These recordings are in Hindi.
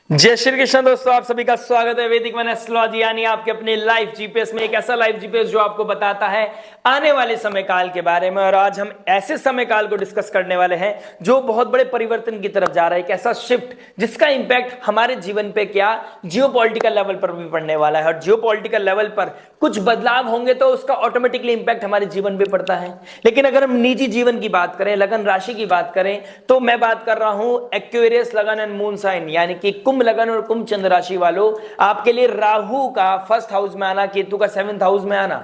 जय श्री कृष्ण दोस्तों, आप सभी का स्वागत है वैदिक मन एस्ट्रोलॉजी यानी आपके अपने लाइव जीपीएस में। एक ऐसा लाइव जीपीएस जो आपको बताता है आने वाले समय काल के बारे में। और आज हम ऐसे समय काल को डिस्कस करने वाले हैं जो बहुत बड़े परिवर्तन की तरफ जा रहा है। एक ऐसा शिफ्ट जिसका इंपैक्ट हमारे जीवन पे क्या जियोपॉलिटिकल लेवल पर भी पड़ने वाला है। और जियोपॉलिटिकल लेवल पर कुछ बदलाव होंगे तो उसका ऑटोमेटिकली इंपैक्ट हमारे जीवन पे पड़ता है। लेकिन अगर हम निजी जीवन की बात करें, लगन राशि की बात करें, तो मैं बात कर रहा हूं एक्वेरियस लगन एंड मून साइन यानी कि कुंभ लगन और कुंभ चंद्र राशि वालों, आपके लिए राहु का फर्स्ट हाउस में आना, केतु का सेवंथ हाउस में आना,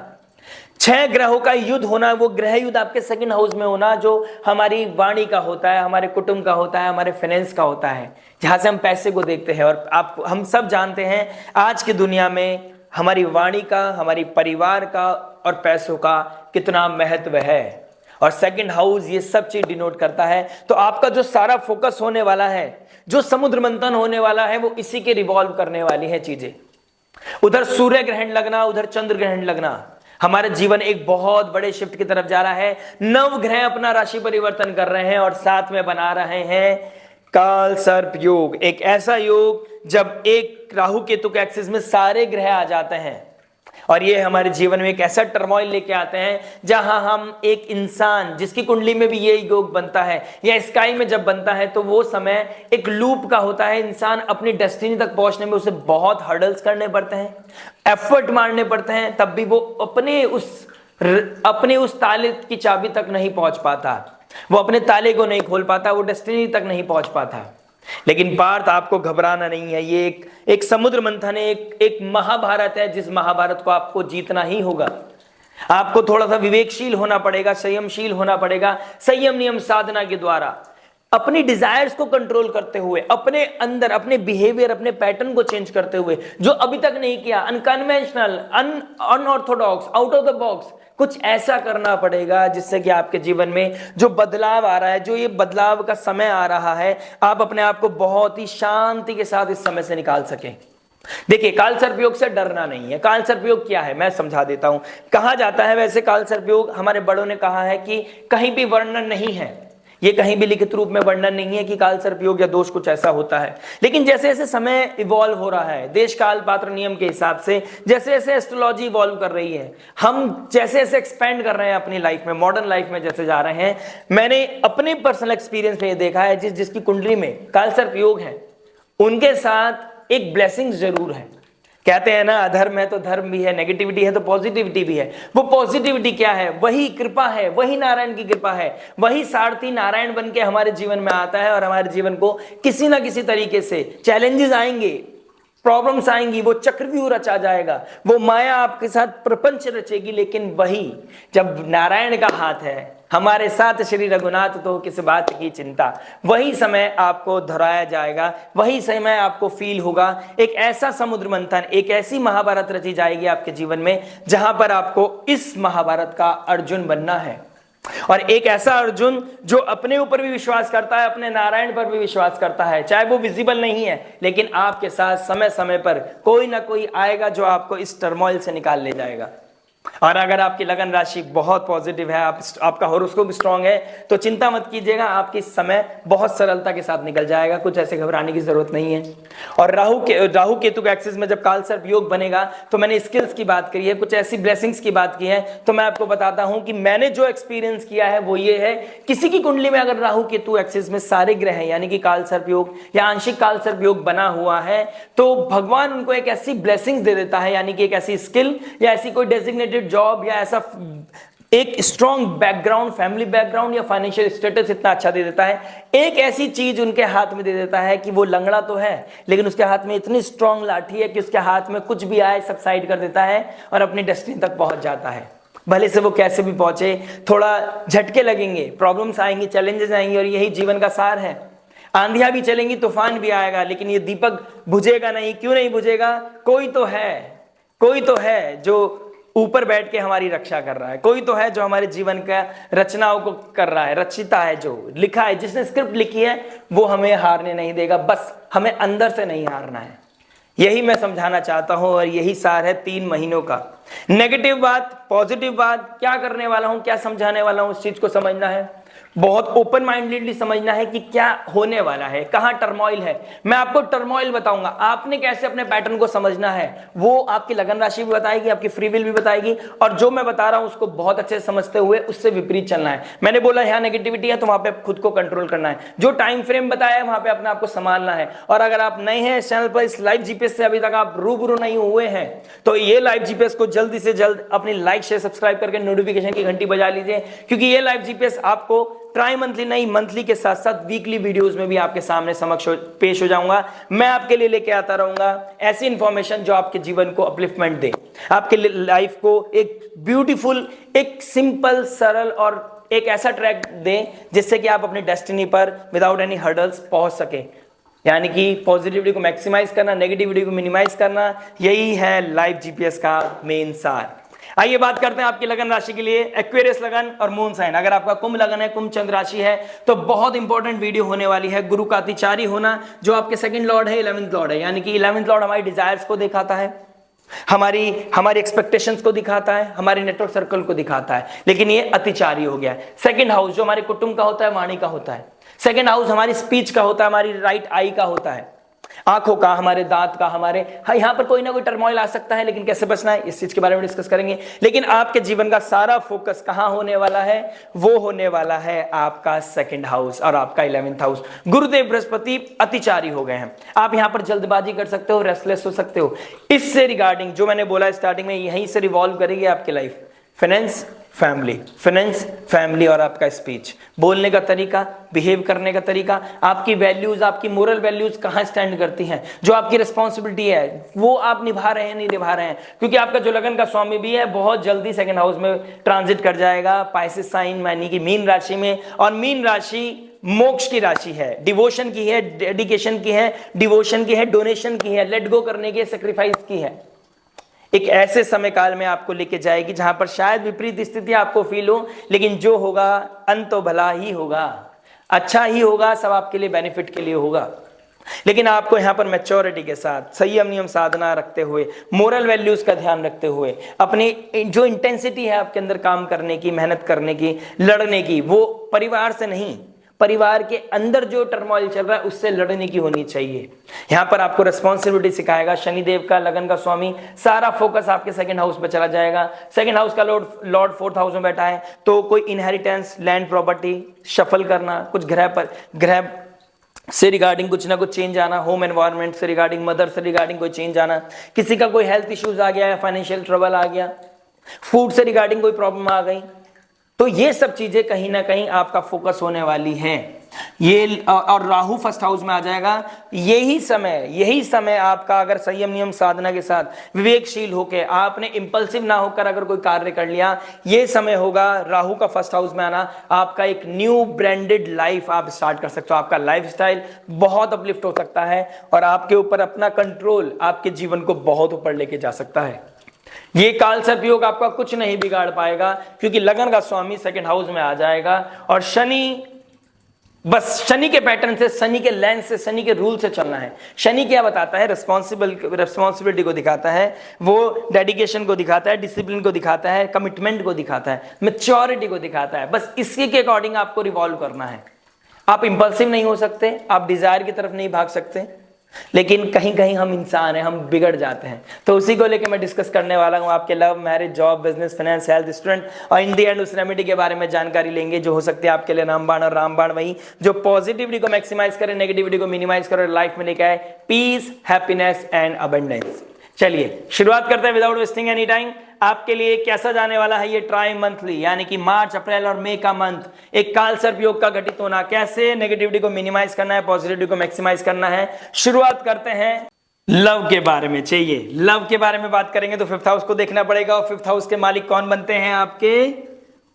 6 ग्रहों का युद्ध होना, वो ग्रह युद्ध आपके सेकंड हाउस में होना, जो हमारी वाणी का होता है, हमारे कुटुंब का होता है, हमारे फाइनेंस का होता है, जहां से हम पैसे को देखते हैं। और हम सब जानते हैं आज की दुनिया में हमारी वाणी का, हमारी परिवार का और पैसों का कितना महत्व है। और सेकंड हाउस ये सब चीज डिनोट करता है। तो आपका जो सारा फोकस होने वाला है, जो समुद्र मंथन होने वाला है, वो इसी के रिवॉल्व करने वाली है चीजें। उधर सूर्य ग्रहण लगना, उधर चंद्र ग्रहण लगना, हमारा जीवन एक बहुत बड़े शिफ्ट की तरफ जा रहा है। 9 ग्रह अपना राशि परिवर्तन कर रहे हैं और साथ में बना रहे हैं काल सर्प योग। एक ऐसा योग जब एक राहु केतु के एक्सिस में सारे ग्रह आ जाते हैं और ये हमारे जीवन में एक ऐसा टर्मोइल लेके आते हैं जहां हम एक इंसान जिसकी कुंडली में भी ये योग बनता है या स्काई में जब बनता है, तो वो समय एक लूप का होता है। इंसान अपनी डेस्टिनी तक पहुंचने में उसे बहुत हर्डल्स करने पड़ते हैं, एफर्ट मारने पड़ते हैं, तब भी वो अपने उस ताले की चाबी तक नहीं पहुंच पाता, वो अपने ताले को नहीं खोल पाता, वो डेस्टिनी तक नहीं पहुंच पाता। लेकिन पार्थ, आपको घबराना नहीं है। ये एक समुद्र मंथन है, एक महाभारत है, जिस महाभारत को आपको जीतना ही होगा। आपको थोड़ा सा विवेकशील होना पड़ेगा, संयमशील होना पड़ेगा, संयम नियम साधना के द्वारा अपनी डिजायर्स को कंट्रोल करते हुए, अपने अंदर अपने बिहेवियर, अपने पैटर्न को चेंज करते हुए, जो अभी तक नहीं किया, unconventional, unorthodox, out of the box, कुछ ऐसा करना पड़ेगा जिससे कि आपके जीवन में जो बदलाव आ रहा है, जो ये बदलाव का समय आ रहा है, आप अपने आप को बहुत ही शांति के साथ इस समय से निकाल सकें। देखिए, काल सर्प योग से डरना नहीं है। काल सर्प योग क्या है मैं समझा देता हूं। कहा जाता है, वैसे काल सर्प योग हमारे बड़ों ने कहा है कि कहीं भी वर्णन नहीं है, ये कहीं भी लिखित रूप में वर्णन नहीं है कि काल सर्प योग या दोष कुछ ऐसा होता है। लेकिन जैसे जैसे समय इवॉल्व हो रहा है, देश काल पात्र नियम के हिसाब से जैसे जैसे एस्ट्रोलॉजी इवॉल्व कर रही है, हम जैसे जैसे एक्सपेंड कर रहे हैं अपनी लाइफ में, मॉडर्न लाइफ में जैसे जा रहे हैं, मैंने अपने पर्सनल एक्सपीरियंस में ये देखा है, जिसकी कुंडली में काल सर्प योग है उनके साथ एक ब्लेसिंग जरूर है। कहते हैं ना, अधर्म है तो धर्म भी है, नेगेटिविटी है तो पॉजिटिविटी भी है। वो पॉजिटिविटी क्या है? वही कृपा है, वही नारायण की कृपा है, वही सारथी नारायण बन के हमारे जीवन में आता है और हमारे जीवन को किसी ना किसी तरीके से चैलेंजेस आएंगे, प्रॉब्लम्स आएंगी, वो चक्रव्यूह रचा जाएगा, वो माया आपके साथ प्रपंच रचेगी। लेकिन वही जब नारायण का हाथ है हमारे साथ, श्री रघुनाथ तो किस बात की चिंता, वही समय आपको दोहराया जाएगा, वही समय आपको फील होगा। एक ऐसा समुद्र मंथन, एक ऐसी महाभारत रची जाएगी आपके जीवन में जहां पर आपको इस महाभारत का अर्जुन बनना है। और एक ऐसा अर्जुन जो अपने ऊपर भी विश्वास करता है, अपने नारायण पर भी विश्वास करता है, चाहे वो विजिबल नहीं है, लेकिन आपके साथ समय समय पर कोई ना कोई आएगा जो आपको इस टर्मोइल से निकाल ले जाएगा। और अगर आपकी लगन राशि बहुत पॉजिटिव है, आपका हॉरोस्कोप स्ट्रांग है, तो चिंता मत कीजिएगा, आपकी समय बहुत सरलता के साथ निकल जाएगा, कुछ ऐसे घबराने की जरूरत नहीं है। और राहु केतु के एक्सिस में जब काल सर्प योग बनेगा, तो मैंने स्किल्स की बात करी है, कुछ ऐसी ब्लेसिंग्स की बात की है। तो मैं आपको बताता हूं कि मैंने जो एक्सपीरियंस किया है वो ये है, किसी की कुंडली में अगर राहु केतु एक्सिस में सारे ग्रह हैं, यानी कि काल सर्प योग या आंशिक काल सर्प योग बना हुआ है, तो भगवान उनको एक ऐसी ब्लेसिंग्स दे देता है, यानी कि एक ऐसी स्किल या ऐसी कोई डेजिग्नेटेड जॉब या ऐसा एक स्ट्रॉन्ग बैकग्राउंड, फैमिली बैकग्राउंड या फाइनेंशियल स्टेटस इतना अच्छा दे देता है, एक ऐसी चीज उनके हाथ में दे देता है कि वो लंगड़ा तो है लेकिन उसके हाथ में इतनी स्ट्रॉन्ग लाठी है कि उसके हाथ में कुछ भी आए सब साइड कर देता है और अपनी डेस्टिनी तक पहुंच जाता है। भले से वो कैसे भी पहुंचे, थोड़ा झटके लगेंगे, प्रॉब्लम्स आएंगी, चैलेंजेस आएंगे, और यही जीवन का सार है। आंधियां भी चलेंगी, तूफान भी आएगा, लेकिन ये दीपक बुझेगा नहीं। क्यों नहीं बुझेगा? कोई तो है जो ऊपर बैठ के हमारी रक्षा कर रहा है, कोई तो है जो हमारे जीवन का रचनाओं को कर रहा है, रचिता है, जो लिखा है, जिसने स्क्रिप्ट लिखी है, वो हमें हारने नहीं देगा। बस हमें अंदर से नहीं हारना है, यही मैं समझाना चाहता हूं। और यही सार है 3 महीनों का। नेगेटिव बात, पॉजिटिव बात, क्या करने वाला हूं, क्या समझाने वाला हूं, उस चीज को समझना है। बहुत ओपन माइंडेडली समझना है कि क्या होने वाला है, कहां टर्मोइल है। मैं आपको टर्मोइल बताऊंगा, आपने कैसे अपने पैटर्न को समझना है वो आपकी लगन राशि भी बताएगी, आपकी फ्री विल भी बताएगी, और जो मैं बता रहा हूं उसको बहुत अच्छे से समझते हुए उससे विपरीत चलना है। मैंने बोला यहां नेगेटिविटी है तो वहां पे खुद को कंट्रोल करना है, जो टाइम फ्रेम बताया है वहां पे अपने आप को संभालना है। और अगर आप नए हैं इस चैनल पर, इस लाइव जीपीएस से अभी तक आप रूबरू नहीं हुए हैं, तो ये लाइव जीपीएस को जल्दी से जल्द अपनी लाइक शेयर सब्सक्राइब करके नोटिफिकेशन की घंटी बजा लीजिए, क्योंकि ये लाइव जीपीएस आपको ट्राई मंथली नहीं, मंथली के साथ साथ वीकली वीडियोस में भी आपके सामने समक्ष पेश हो जाऊंगा। मैं आपके लिए लेके आता रहूंगा ऐसी इंफॉर्मेशन जो आपके जीवन को अपलिफ्टमेंट दे, आपके लाइफ को एक ब्यूटीफुल, एक सिंपल, सरल और एक ऐसा ट्रैक दे जिससे कि आप अपनी डेस्टिनी पर विदाउट एनी हर्डल्स पहुंच सके। यानी कि पॉजिटिविटी को मैक्सिमाइज करना, नेगेटिविटी को मिनिमाइज करना, यही है लाइव जीपीएस का मेन सार। आइए बात करते हैं आपकी लगन राशि के लिए, एक्वेरियस लगन और मून साइन। अगर आपका कुंभ लगन है, कुंभ चंद्र राशि है, तो बहुत इंपॉर्टेंट वीडियो होने वाली है। गुरु का अतिचारी होना, जो आपके सेकंड लॉर्ड है, 11th लॉर्ड है, यानी कि 11th लॉर्ड हमारी डिजायर्स को दिखाता है, हमारी एक्सपेक्टेशंस को दिखाता है, हमारे नेटवर्क सर्कल को दिखाता है, लेकिन ये अतिचारी हो गया। सेकंड हाउस जो हमारे कुटुंब का होता है, वाणी का होता है। सेकंड हाउस हमारी स्पीच का होता है, हमारी राइट आई का होता है, आंखों का, हमारे दांत का, हमारे यहां पर कोई ना कोई टर्मोइल आ सकता है, लेकिन कैसे बचना है इस चीज के बारे में डिस्कस करेंगे। लेकिन आपके जीवन का सारा फोकस कहां होने वाला है, वो होने वाला है आपका सेकंड हाउस और आपका 11th हाउस। गुरुदेव बृहस्पति अतिचारी हो गए हैं, आप यहां पर जल्दबाजी कर सकते हो, रेस्टलेस हो सकते हो। इससे रिगार्डिंग जो मैंने बोला स्टार्टिंग में, यहीं से रिवॉल्व करेगी आपकी लाइफ। फाइनेंस, फैमिली और आपका स्पीच, बोलने का तरीका, बिहेव करने का तरीका, आपकी वैल्यूज, आपकी मोरल वैल्यूज कहां स्टैंड करती हैं, जो आपकी रिस्पॉन्सिबिलिटी है वो आप निभा रहे हैं, नहीं निभा रहे हैं। क्योंकि आपका जो लगन का स्वामी भी है बहुत जल्दी सेकंड हाउस में ट्रांजिट कर जाएगा, पाइसेस साइन यानी कि मीन राशि में। और मीन राशि मोक्ष की राशि है, डिवोशन की है, डेडिकेशन की है, डिवोशन की है, डोनेशन की है, लेट गो करने की, सेक्रीफाइस की है। एक ऐसे समय काल में आपको लेके जाएगी जहां पर शायद विपरीत स्थिति आपको फील हो, लेकिन जो होगा अंत तो भला ही होगा, अच्छा ही होगा, सब आपके लिए बेनिफिट के लिए होगा। लेकिन आपको यहां पर मैच्योरिटी के साथ, संयम नियम साधना रखते हुए, मोरल वैल्यूज का ध्यान रखते हुए, अपनी जो इंटेंसिटी है आपके अंदर काम करने की, मेहनत करने की, लड़ने की, वो परिवार से नहीं, परिवार के अंदर जो टर्मोइल चल रहा है उससे लड़ने की होनी चाहिए। यहां पर आपको रिस्पॉन्सिबिलिटी सिखाएगा शनिदेव का, लगन का स्वामी। सारा फोकस आपके सेकंड हाउस पे चला जाएगा। सेकंड हाउस का लॉर्ड 4th हाउस में बैठा है, तो कोई इनहेरिटेंस, लैंड प्रॉपर्टी शफल करना, कुछ ग्रह से रिगार्डिंग कुछ ना कुछ चेंज आना, होम एनवायरनमेंट से रिगार्डिंग, मदर से रिगार्डिंग कोई चेंज आना, किसी का कोई हेल्थ इश्यूज आ गया, फाइनेंशियल ट्रबल आ गया, फूड से रिगार्डिंग कोई प्रॉब्लम आ गई, तो ये सब चीजें कहीं ना कहीं आपका फोकस होने वाली हैं। ये और राहु 1st हाउस में आ जाएगा। यही समय आपका, अगर संयम नियम साधना के साथ विवेकशील होकर आपने इंपल्सिव ना होकर अगर कोई कार्य कर लिया, ये समय होगा राहु का 1st हाउस में आना, आपका एक न्यू ब्रांडेड लाइफ आप स्टार्ट कर सकते हो। आपका लाइफस्टाइल बहुत अपलिफ्ट हो सकता है और आपके ऊपर अपना कंट्रोल आपके जीवन को बहुत ऊपर लेके जा सकता है। ये काल सर्प योग आपका कुछ नहीं बिगाड़ पाएगा, क्योंकि लगन का स्वामी सेकंड हाउस में आ जाएगा। और शनि के पैटर्न से, शनि के लेंस से, शनि के रूल से चलना है। शनि क्या बताता है? रिस्पॉन्सिबिलिटी को दिखाता है, वो डेडिकेशन को दिखाता है, डिसिप्लिन को दिखाता है, कमिटमेंट को दिखाता है, मैच्योरिटी को दिखाता है। बस इसी के अकॉर्डिंग आपको रिवॉल्व करना है। आप इंपल्सिव नहीं हो सकते, आप डिजायर की तरफ नहीं भाग सकते, लेकिन कहीं कहीं हम इंसान हैं, हम बिगड़ जाते हैं। तो उसी को लेकर मैं डिस्कस करने वाला हूं। आपके love, marriage, job, business, finance, health, student, और इन दी एंड उस रेमेडी के बारे में जानकारी लेंगे जो हो सकती है आपके लिए रामबाण और रामबाण वही जो पॉजिटिविटी को मैक्सिमाइज करे, नेगेटिविटी को मिनिमाइज करे, लाइफ में लेके आए पीस, हैप्पीनेस एंड अबंडेंस। चलिए शुरुआत करते हैं विदाउट वेस्टिंग एनी टाइम। आपके लिए कैसा जाने वाला है ये ट्राई मंथली, यानी कि मार्च, अप्रैल और मई का मंथ। एक काल सर्प योग का घटित होना, कैसे नेगेटिविटी को मिनिमाइज करना है, पॉजिटिविटी को मैक्सिमाइज करना है। शुरुआत करते हैं लव के बारे में। चाहिए लव के बारे में बात करेंगे तो 5th हाउस को देखना पड़ेगा। और 5th हाउस के मालिक कौन बनते हैं? आपके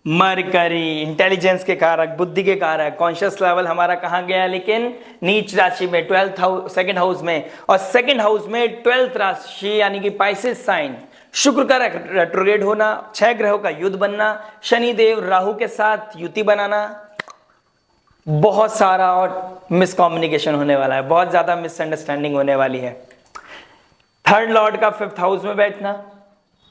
मरकरी, इंटेलिजेंस के कारक, बुद्धि के कारक। कॉन्शियस लेवल हमारा कहां गया? लेकिन नीच राशि में, 12th हाउस, सेकंड हाउस में। और सेकंड हाउस में 12th राशि यानी कि पाइसेस साइन, शुक्र का रेट्रोग्रेड होना, 6 ग्रहों का युद्ध बनना, शनिदेव राहु के साथ युति बनाना, बहुत सारा और मिसकम्युनिकेशन होने वाला है, बहुत ज्यादा मिसअंडरस्टैंडिंग होने वाली है। 3rd लॉर्ड का 5th हाउस में बैठना,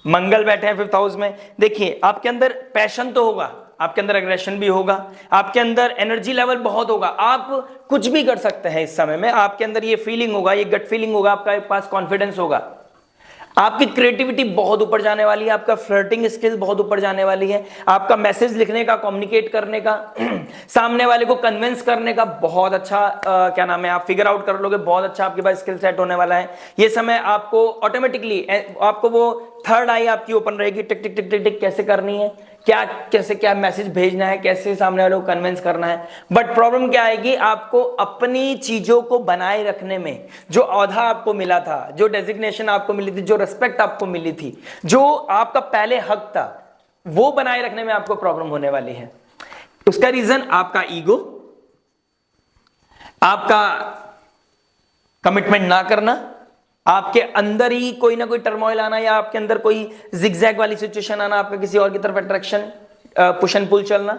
मंगल बैठे हैं 5th हाउस में। देखिए आपके अंदर पैशन तो होगा, आपके अंदर एग्रेशन भी होगा, आपके अंदर एनर्जी लेवल बहुत होगा, आप कुछ भी कर सकते हैं इस समय में। आपके अंदर ये फीलिंग होगा, ये गट फीलिंग होगा, आपका पास कॉन्फिडेंस होगा, आपकी क्रिएटिविटी बहुत ऊपर जाने वाली है, आपका फ्लर्टिंग स्किल बहुत ऊपर जाने वाली है, आपका मैसेज लिखने का, कम्युनिकेट करने का, सामने वाले को कन्विंस करने का बहुत अच्छा क्या नाम है, आप फिगर आउट कर लोगे, बहुत अच्छा आपके पास स्किल सेट होने वाला है। ये समय आपको ऑटोमेटिकली, आपको वो थर्ड आई आपकी ओपन रहेगी, टिक टिक टिक टिक टिक कैसे करनी है, क्या कैसे क्या मैसेज भेजना है, कैसे सामने वाले को कन्विंस करना है। बट प्रॉब्लम क्या आएगी, आपको अपनी चीजों को बनाए रखने में, जो औहदा आपको मिला था, जो डेजिग्नेशन आपको मिली थी, जो रिस्पेक्ट आपको मिली थी, जो आपका पहले हक था, वो बनाए रखने में आपको प्रॉब्लम होने वाली है। उसका रीजन आपका ईगो, आपका कमिटमेंट ना करना, आपके अंदर ही कोई ना कोई टर्मोइल आना, या आपके अंदर कोई जिगजैग वाली सिचुएशन आना, आपका किसी और की तरफ अट्रैक्शन, पुश एंड पुल चलना,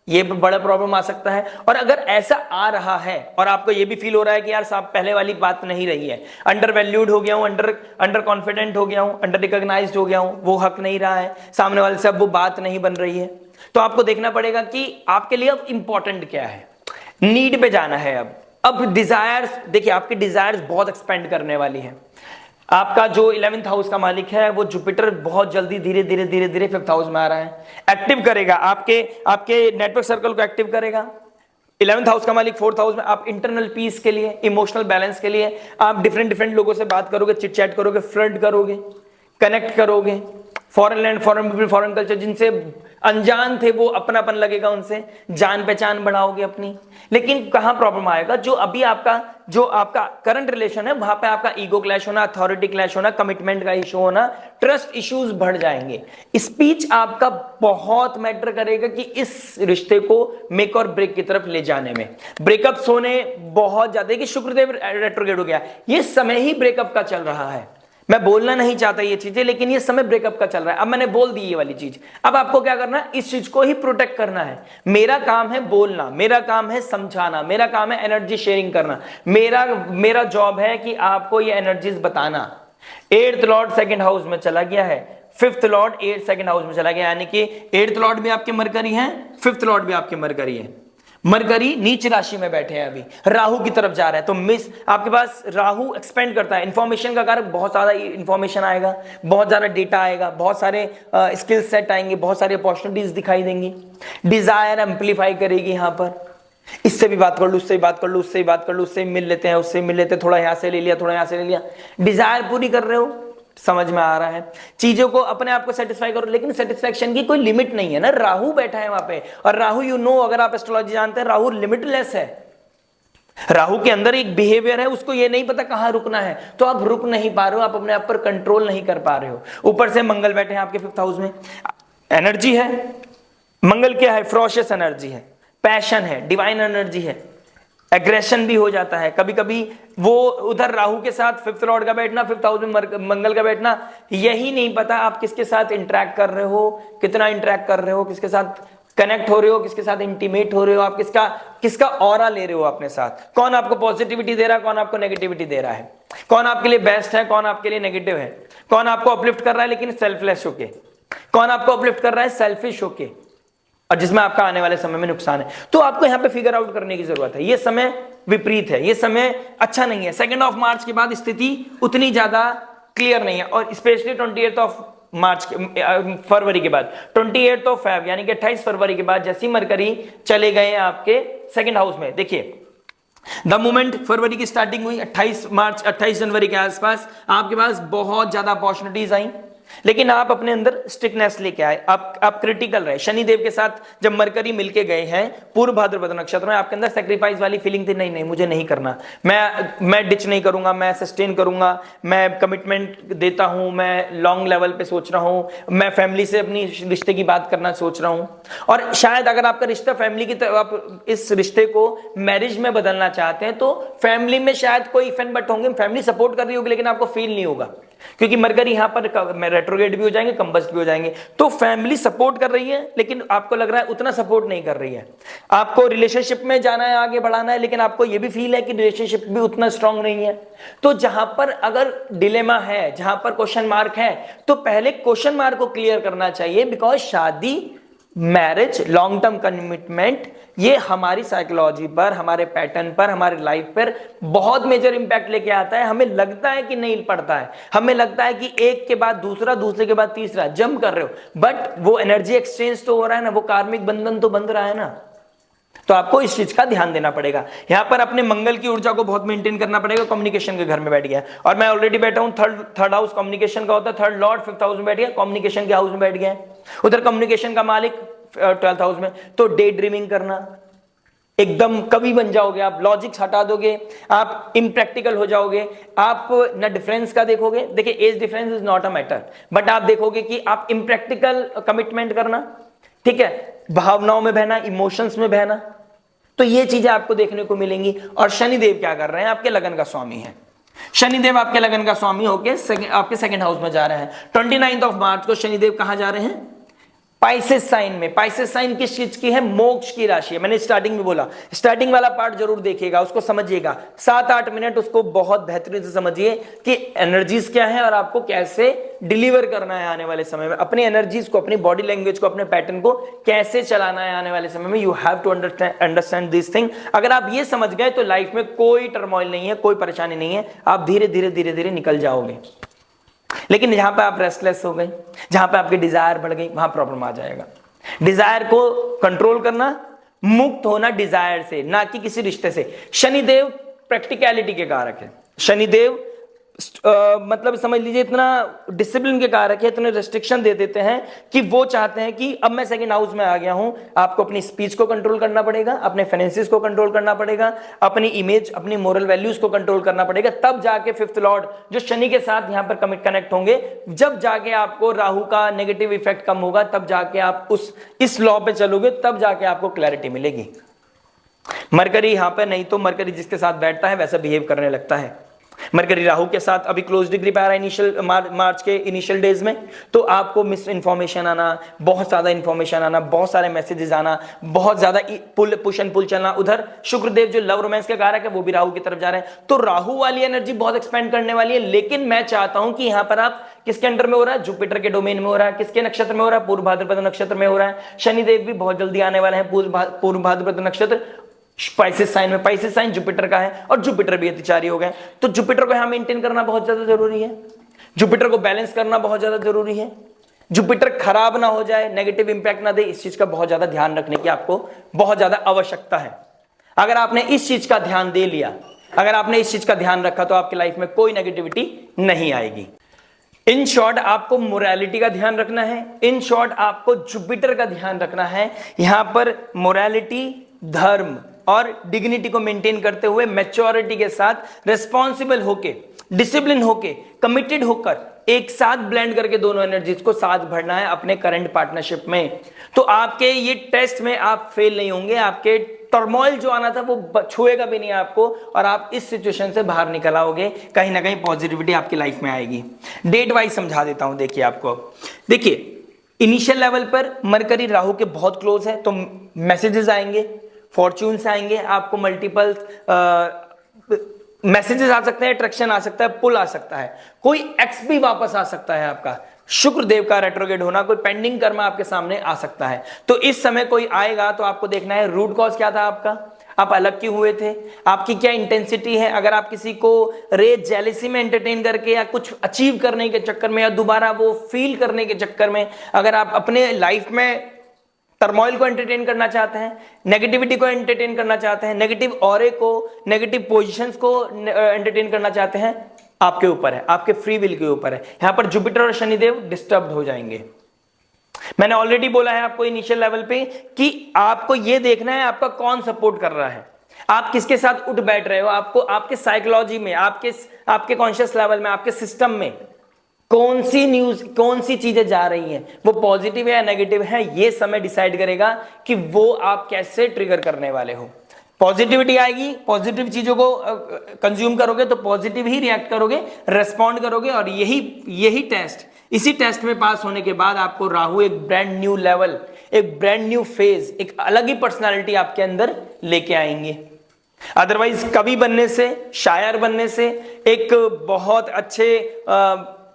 ये बड़ा प्रॉब्लम आ सकता है। और अगर ऐसा आ रहा है और आपको ये भी फील हो रहा है कि यार साहब पहले वाली बात नहीं रही है, अंडर वैल्यूड हो गया हूं, अंडर कॉन्फिडेंट हो गया हूं, अंडर रिकॉग्नाइज्ड हो गया हूं, वो हक नहीं रहा है, सामने वाले से अब वो बात नहीं बन रही है, तो आपको देखना पड़ेगा कि आपके लिए अब इंपॉर्टेंट क्या है, नीड पे जाना है। अब डिजायर्स, देखिए आपकी डिजायर्स बहुत एक्सपेंड करने वाली है। आपका जो 11th हाउस का मालिक है वो जुपिटर बहुत जल्दी धीरे धीरे धीरे धीरे 5th हाउस में आ रहा है, एक्टिव करेगा आपके नेटवर्क सर्कल को एक्टिव करेगा। 11th हाउस का मालिक 4th हाउस में, आप इंटरनल पीस के लिए, इमोशनल बैलेंस के लिए आप डिफरेंट लोगों से बात करोगे, चिट चैट करोगे, फ्लर्ट करोगे, कनेक्ट करोगे, foreign land, foreign people, foreign culture, जिनसे अनजान थे वो अपनापन लगेगा, उनसे जान पहचान बढ़ाओगे अपनी। लेकिन कहां प्रॉब्लम आएगा, जो अभी आपका करंट रिलेशन है वहां पे आपका ईगो क्लैश होना, अथॉरिटी क्लैश होना, कमिटमेंट का इशू होना, ट्रस्ट इश्यूज बढ़ जाएंगे। स्पीच आपका बहुत मैटर करेगा कि इस रिश्ते को मेक और ब्रेक की तरफ ले जाने में। ब्रेकअप्स होने बहुत ज्यादा, कि शुक्रदेव रेट्रोग्रेड हो गया, ये समय ही ब्रेकअप का चल रहा है। मैं बोलना नहीं चाहता ये चीजें, लेकिन ये समय ब्रेकअप का चल रहा है। अब मैंने बोल दी ये वाली चीज, अब आपको क्या करना है, इस चीज को ही प्रोटेक्ट करना है। मेरा काम है बोलना, मेरा काम है समझाना, मेरा काम है एनर्जी शेयरिंग करना, मेरा जॉब है कि आपको ये एनर्जीज बताना। 8th लॉर्ड 2nd हाउस में चला गया है, 5th Lord 8th 2nd house में चला गया, यानी कि 8th लॉर्ड भी आपके मरकरी है, 5th लॉर्ड भी आपके मरकरी है। मरकरी नीच राशि में बैठे हैं, अभी राहु की तरफ जा रहा है, तो आपके पास राहु एक्सपेंड करता है इंफॉर्मेशन का कारक, बहुत ज्यादा इंफॉर्मेशन आएगा, बहुत ज्यादा डेटा आएगा, बहुत सारे स्किल सेट आएंगे, बहुत सारी अपॉर्चुनिटीज दिखाई देंगी, डिजायर एम्पलीफाई करेगी। यहां पर इससे भी बात कर लो, उससे भी बात कर लो, उससे भी बात कर लो, उससे मिल लेते हैं, उससे मिल लेते हैं, थोड़ा यहां से ले लिया, थोड़ा यहां से ले लिया, डिजायर पूरी कर रहे हो, समझ में आ रहा है। चीजों को अपने आप को सेटिस्फाई करो, लेकिन सेटिस्फैक्शन की कोई लिमिट नहीं है ना, राहु बैठा है वहां पे, और राहु अगर आप एस्ट्रोलॉजी जानते हैं, राहु लिमिटलेस है। राहु के अंदर एक बिहेवियर है, उसको ये नहीं पता कहां रुकना है, तो आप रुक नहीं पा रहे हो, आप अपने आप पर कंट्रोल नहीं कर पा रहे हो। ऊपर से मंगल बैठे हैं आपके 5th हाउस में, एनर्जी है, मंगल क्या है, फ्रोशियस एनर्जी है, पैशन है, डिवाइन एनर्जी है, एग्रेशन भी हो जाता है कभी कभी। वो उधर राहु के साथ 5th लॉर्ड का बैठना, 5th हाउस में मंगल का बैठना, यही नहीं पता आप किसके साथ इंटरेक्ट कर रहे हो, कितना इंटरेक्ट कर रहे हो, किसके साथ कनेक्ट हो रहे हो, किसके साथ इंटीमेट हो रहे हो, आप किसका ऑरा ले रहे हो अपने साथ, कौन आपको पॉजिटिविटी दे रहा है, कौन आपको नेगेटिविटी दे रहा है, कौन आपके लिए बेस्ट है, कौन आपके लिए नेगेटिव है, कौन आपको अपलिफ्ट कर रहा है लेकिन सेल्फलेस होके, कौन आपको अपलिफ्ट कर रहा है सेल्फिश होके, और जिसमें आपका आने वाले समय में नुकसान है। तो आपको यहां पे फिगर आउट करने की जरूरत है। ये समय विपरीत है, ये समय अच्छा नहीं है। 2 ऑफ मार्च के बाद स्थिति उतनी ज्यादा क्लियर नहीं है, और स्पेशली 28 ऑफ मार्च फरवरी के बाद, 28 ऑफ फेब यानी कि 28 फरवरी के बाद जैसी मरकरी चले गए आपके 2nd हाउस में, देखिए द मोमेंट फरवरी की स्टार्टिंग हुई 28 जनवरी के आसपास आपके पास बहुत ज्यादा अपॉर्चुनिटीज आई, लेकिन आप अपने अंदर स्ट्रिक्टनेस लेके आए, आप क्रिटिकल रहे। शनिदेव के साथ जब मरकरी मिलके गए हैं पूर्व भाद्रपद नक्षत्र में, आपके अंदर सैक्रिफाइस वाली फीलिंग थी, नहीं मुझे नहीं करना, मैं डिच नहीं करूंगा, मैं सस्टेन करूंगा, मैं कमिटमेंट देता हूं, मैं लॉन्ग लेवल पे सोच रहा हूं, मैं फैमिली से अपनी रिश्ते की बात करना सोच रहा हूं। और शायद अगर आपका रिश्ता फैमिली की तरफ, आप इस रिश्ते को मैरिज में बदलना चाहते हैं, तो फैमिली में शायद कोई इफ एंड बट होंगे, फैमिली सपोर्ट कर रही होगी लेकिन आपको फील नहीं होगा, क्योंकि मरकरी यहां पर रेट्रोग्रेड भी हो जाएंगे, कंबस्ट भी हो जाएंगे। तो फैमिली सपोर्ट कर रही है लेकिन आपको लग रहा है उतना सपोर्ट नहीं कर रही है। आपको रिलेशनशिप में जाना है, आगे बढ़ाना है, लेकिन आपको यह भी फील है कि रिलेशनशिप भी उतना स्ट्रांग नहीं है। तो जहां पर अगर डिलेमा है, जहां पर क्वेश्चन मार्क है, तो पहले क्वेश्चन मार्क को क्लियर करना चाहिए, बिकॉज शादी मैरिज, लॉन्ग टर्म कमिटमेंट, ये हमारी साइकोलॉजी पर, हमारे पैटर्न पर, हमारे लाइफ पर बहुत मेजर इंपैक्ट लेके आता है। हमें लगता है कि नहीं पड़ता है, हमें लगता है कि एक के बाद दूसरा, दूसरे के बाद तीसरा जंप कर रहे हो, बट वो एनर्जी एक्सचेंज तो हो रहा है ना, वो कार्मिक बंधन तो बंध रहा है ना। तो आपको इस चीज का ध्यान देना पड़ेगा। यहां पर अपने मंगल की ऊर्जा को बहुत मेंटेन करना पड़ेगा। कम्युनिकेशन के घर में बैठ गया, और मैं ऑलरेडी बैठा हूं, थर्ड हाउस कम्युनिकेशन का होता है, थर्ड लॉर्ड 5th हाउस में बैठ गया, कम्युनिकेशन के हाउस में बैठ गया, उधर कम्युनिकेशन का मालिक 12th हाउस में। तो डे ड्रीमिंग करना, एकदम कवि बन जाओगे आप, लॉजिक्स हटा दोगे, आप इम्प्रैक्टिकल हो जाओगे, आप न डिफरेंस का देखोगे। देखिए age difference is not a matter, but आप देखोगे कि आप इम्प्रैक्टिकल कमिटमेंट करना, ठीक है, भावनाओं में बहना, इमोशंस में बहना, तो ये चीजें आपको देखने को मिलेंगी। और शनिदेव क्या कर रहे हैं, आपके लगन का स्वामी है। शनिदेव आपके लगन का स्वामी होके आपके 2nd हाउस में जा रहे हैं। 29 मार्च को शनिदेव कहां जा रहे हैं, पाइसेस साइन में। पाइसेस साइन किस चीज की है, मोक्ष की राशि है। मैंने स्टार्टिंग में बोला, स्टार्टिंग वाला पार्ट जरूर देखिएगा, उसको समझिएगा, 7-8 मिनट उसको बहुत बेहतरीन से समझिए कि एनर्जीज क्या है और आपको कैसे डिलीवर करना है आने वाले समय में, अपनी एनर्जीज को, अपनी बॉडी लैंग्वेज को, अपने पैटर्न को कैसे चलाना है आने वाले समय में। You have to understand this thing. अगर आप ये समझ गए तो लाइफ में कोई टर्मोइल नहीं है, कोई परेशानी नहीं है, आप धीरे धीरे धीरे धीरे निकल जाओगे। लेकिन जहां पे आप रेस्टलेस हो गए, जहां पे आपकी डिजायर बढ़ गई, वहां प्रॉब्लम आ जाएगा। डिजायर को कंट्रोल करना, मुक्त होना डिजायर से, ना कि किसी रिश्ते से। शनिदेव प्रैक्टिकलिटी के कारक है। शनिदेव मतलब समझ लीजिए इतना डिसिप्लिन के कारक है, इतने रेस्ट्रिक्शन दे देते हैं कि वो चाहते हैं कि अब मैं 2nd हाउस में आ गया हूं, आपको अपनी स्पीच को कंट्रोल करना पड़ेगा, अपने फाइनेंसेस को कंट्रोल करना पड़ेगा, अपनी इमेज, अपनी मोरल वैल्यूज को कंट्रोल करना पड़ेगा। तब जाके 5th लॉर्ड जो शनि के साथ यहां पर कनेक्ट होंगे, जब जाके आपको राहु का नेगेटिव इफेक्ट कम होगा, तब जाके आप इस लॉ पे चलोगे, तब जाके आपको क्लैरिटी मिलेगी। मरकरी यहां पर नहीं, तो मरकरी जिसके साथ बैठता है वैसा बिहेव करने लगता है। मरकरी राहु के साथ अभी क्लोज डिग्री पे आ रहा है इनिशियल मार्च के इनिशियल डेज में, तो आपको मिस इन्फॉर्मेशन आना, बहुत ज्यादा इन्फॉर्मेशन आना, बहुत सारे मैसेजेस आना, बहुत ज्यादा पुश एंड पुल चलना। उधर शुक्रदेव जो लव रोमांस के कारक है वो भी राहु की तरफ जा रहे हैं, तो राहु वाली एनर्जी बहुत एक्सपेंड करने वाली है। लेकिन मैं चाहता हूं कि यहां पर आप किसके अंडर में हो रहा है, जुपिटर के डोमेन में हो रहा है। किसके नक्षत्र में हो रहा है, पूर्व भाद्रपद नक्षत्र में हो रहा है। शनिदेव भी बहुत जल्दी आने वाले हैं पूर्व भाद्रपद नक्षत्र, पाइसेस साइन में। पाइसेस साइन जुपिटर का है और जुपिटर भी अतिचारी हो गए, तो जुपिटर को यहां मेंटेन करना बहुत ज्यादा जरूरी है। जुपिटर को बैलेंस करना बहुत ज्यादा जरूरी है। जुपिटर खराब ना हो जाए, नेगेटिव इंपैक्ट ना दे, इस चीज का बहुत ज्यादा ध्यान रखने की आपको बहुत ज्यादा आवश्यकता है। अगर आपने इस चीज का ध्यान दे लिया, अगर आपने इस चीज का ध्यान रखा, तो आपकी लाइफ में कोई नेगेटिविटी नहीं आएगी। इन शॉर्ट आपको मोरालिटी का ध्यान रखना है, इन शॉर्ट आपको जुपिटर का ध्यान रखना है। यहां पर मोरालिटी, धर्म और डिग्निटी को मेंटेन करते हुए, मैच्योरिटी के साथ, रिस्पॉन्सिबल होके, डिसिप्लिन होके, कमिटेड होकर, एक साथ ब्लेंड करके दोनों एनर्जीज को साथ भरना है अपने करंट पार्टनरशिप में। तो आपके ये टेस्ट में आप फेल नहीं होंगे, आपके टर्मोइल जो आना था वो छुएगा भी नहीं आपको, और आप इस सिचुएशन से बाहर निकल आओगे, कहीं ना कहीं पॉजिटिविटी आपकी लाइफ में आएगी। डेट वाइज समझा देता हूं, देखिए आपको, देखिए इनिशियल लेवल पर मरकरी राहु के बहुत क्लोज है, तो मैसेजेस आएंगे, फॉर्च्यून्स आएंगे, आपको मल्टीपल मैसेजेस आ सकते हैं, अट्रैक्शन आ सकता है, पुल आ सकता है, कोई एक्स भी वापस आ सकता है, आपका शुक्रदेव का रेट्रोग्रेड होना, कोई पेंडिंग कर्म आपके सामने आ सकता है। तो इस समय कोई आएगा तो आपको देखना है रूट कॉज क्या था आपका, आप अलग क्यों हुए थे, आपकी क्या इंटेंसिटी है। अगर आप किसी को रेज जेलिसी में एंटरटेन करके, या कुछ अचीव करने के चक्कर में, या दोबारा वो फील करने के चक्कर में, अगर आप अपने लाइफ में टर्मोइल को एंटरटेन करना चाहते हैं, नेगेटिविटी को एंटरटेन करना चाहते हैं, नेगेटिव ऑरे को, नेगेटिव पोजीशंस को एंटरटेन करना चाहते हैं, आपके ऊपर है, आपके फ्री विल के ऊपर है। यहां पर जुपिटर और शनिदेव डिस्टर्ब हो जाएंगे। मैंने ऑलरेडी बोला है आपको इनिशियल लेवल पे कि आपको यह देखना है आपका कौन सपोर्ट कर रहा है, आप किसके साथ उठ बैठ रहे हो, आपको आपके साइकोलॉजी में, आपके कॉन्शियस लेवल में, आपके सिस्टम में कौन सी न्यूज, कौन सी चीजें जा रही हैं, वो पॉजिटिव है या नेगेटिव है, ये समय डिसाइड करेगा कि वो आप कैसे ट्रिगर करने वाले हो। पॉजिटिविटी आएगी, पॉजिटिव चीजों को कंज्यूम करोगे तो पॉजिटिव ही रिएक्ट करोगे, रेस्पॉन्ड करोगे, और यही टेस्ट, इसी टेस्ट में पास होने के बाद आपको राहु एक ब्रांड न्यू लेवल, एक ब्रांड न्यू फेज, एक अलग ही पर्सनालिटी आपके अंदर लेके आएंगे। अदरवाइज कवि बनने से, शायर बनने से, एक बहुत अच्छे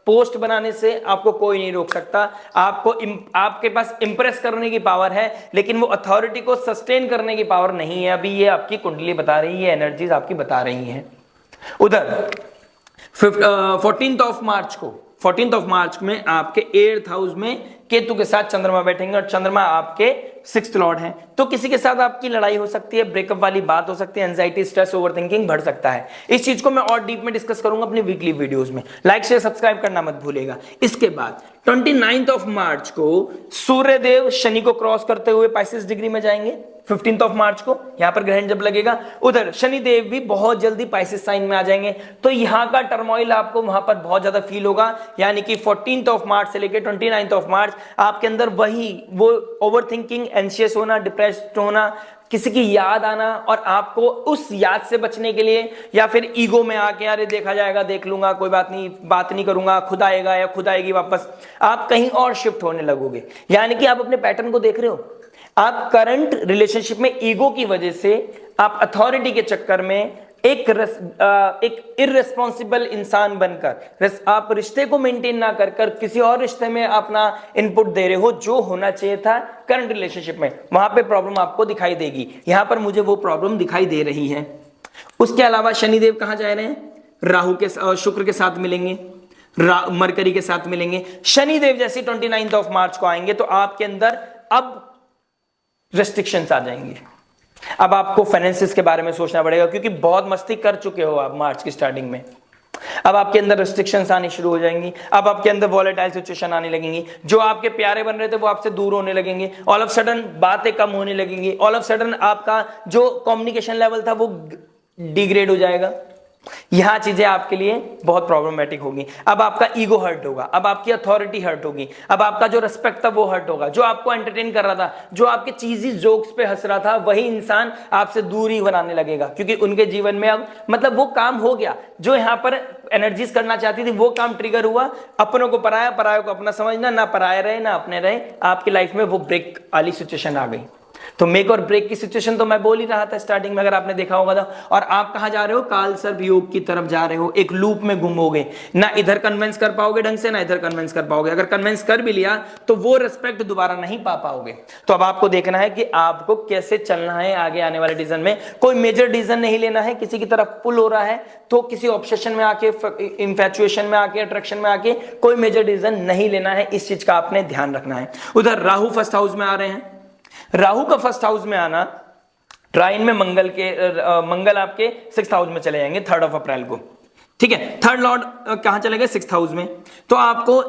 पोस्ट बनाने से आपको कोई नहीं रोक सकता। आपके पास इंप्रेस करने की पावर है, लेकिन वो अथॉरिटी को सस्टेन करने की पावर नहीं है। अभी ये आपकी कुंडली बता रही है, एनर्जीज आपकी बता रही हैं। उधर 14th ऑफ मार्च में आपके 8th हाउस में केतु के साथ चंद्रमा बैठेंगे, और चंद्रमा आपके 6th लॉर्ड हैं। तो किसी के साथ आपकी लड़ाई हो सकती है, ब्रेकअप वाली बात हो सकती है, एंजाइटी, स्ट्रेस, ओवरथिंकिंग बढ़ सकता है। इस चीज को मैं और डीप में डिस्कस करूंगा अपनी वीकली वीडियोस में। लाइक शेयर सब्सक्राइब करना मत भूलिएगा। इसके बाद 29th ऑफ मार्च को सूर्यदेव शनि को क्रॉस करते हुए पाइसेस डिग्री में जाएंगे। 15th ऑफ मार्च को यहां पर ग्रहण जब लगेगा, उधर शनिदेव भी बहुत जल्दी पाइसेस साइन में आ जाएंगे। तो यहां का टर्मोइल आपको वहां पर बहुत ज्यादा फील होगा। यानी कि 14th ऑफ मार्च से लेकर 29th ऑफ मार्च आपके अंदर वही वो ओवरथिंकिंग, एंशियस होना, डिप्रेस्ड होना, किसी की याद आना, और आपको उस याद से बचने के लिए या फिर ईगो में आके अरे देखा जाएगा, देख लूंगा, कोई बात नहीं करूंगा, खुद आएगा या खुद आएगी वापस, आप कहीं और शिफ्ट होने लगोगे। यानी कि आप अपने पैटर्न को देख रहे हो। आप करंट रिलेशनशिप में ईगो की वजह से आप अथॉरिटी के चक्कर में एक इररिस्पॉन्सिबल इंसान बनकर आप रिश्ते को मेंटेन ना कर किसी और रिश्ते में अपना इनपुट दे रहे हो, जो होना चाहिए था करंट रिलेशनशिप में, वहां पे प्रॉब्लम आपको दिखाई देगी। यहां पर मुझे वो प्रॉब्लम दिखाई दे रही है। उसके अलावा शनिदेव कहां जा रहे हैं? राहु के शुक्र के साथ मिलेंगे, मरकरी के साथ मिलेंगे। शनिदेव जैसे 29th ऑफ मार्च को आएंगे तो आपके अंदर अब रेस्ट्रिक्शंस आ जाएंगे। अब आपको फाइनेंसिस के बारे में सोचना पड़ेगा, क्योंकि बहुत मस्ती कर चुके हो आप मार्च की स्टार्टिंग में। अब आपके अंदर रेस्ट्रिक्शंस आनी शुरू हो जाएंगी। अब आपके अंदर वॉलेटाइल सिचुएशन आने लगेंगी। जो आपके प्यारे बन रहे थे वो आपसे दूर होने लगेंगे। ऑल ऑफ सडन बातें कम होने लगेंगी। ऑल ऑफ सडन आपका जो कम्युनिकेशन लेवल था वो डिग्रेड हो जाएगा। यहां चीजें आपके लिए बहुत प्रॉब्लमेटिक होगी। अब आपका ईगो हर्ट होगा, अब आपकी अथॉरिटी हर्ट होगी, अब आपका जो रिस्पेक्ट था वो हर्ट होगा। जो आपको एंटरटेन कर रहा था, जो आपके चीजी जोक्स पे हंस रहा था, वही इंसान आपसे दूरी बनाने लगेगा, क्योंकि उनके जीवन में अब मतलब वो काम हो गया जो यहां पर एनर्जीज करना चाहती थी, वो काम ट्रिगर हुआ। अपनों को पराया, परायों को अपना समझना, ना पराये रहे ना अपने रहे, आपकी लाइफ में वो ब्रेक वाली सिचुएशन आ गई। तो मेक और ब्रेक की सिचुएशन तो मैं बोल ही रहा था स्टार्टिंग में, अगर आपने देखा होगा तो। और आप कहां जा रहे हो? काल सर्प योग की तरफ जा रहे हो। एक लूप में गुम हो गए, ना इधर कन्विंस कर पाओगे ढंग से, ना इधर कन्विंस कर पाओगे। अगर कन्विंस कर भी लिया तो वो रिस्पेक्ट दोबारा नहीं पा पाओगे। तो अब आपको देखना है कि आपको कैसे चलना है आगे आने वाले डिसीजन में। कोई मेजर डिसीजन नहीं लेना है। किसी की तरफ पुल हो रहा है तो किसी ऑब्सेशन में आके, इंफैचुएशन में आके, अट्रैक्शन में आके कोई मेजर डिसीजन नहीं लेना है। इस चीज का आपने ध्यान रखना है। उधर राहु फर्स्ट हाउस में आ रहे हैं। राहु का फर्स्ट हाउस में आना, ट्राइन में मंगल आपके 6th हाउस में चले जाएंगे 3rd अप्रैल को। ठीक है, थर्ड लॉर्ड कहां चले गए? 6th हाउस में। तो आपको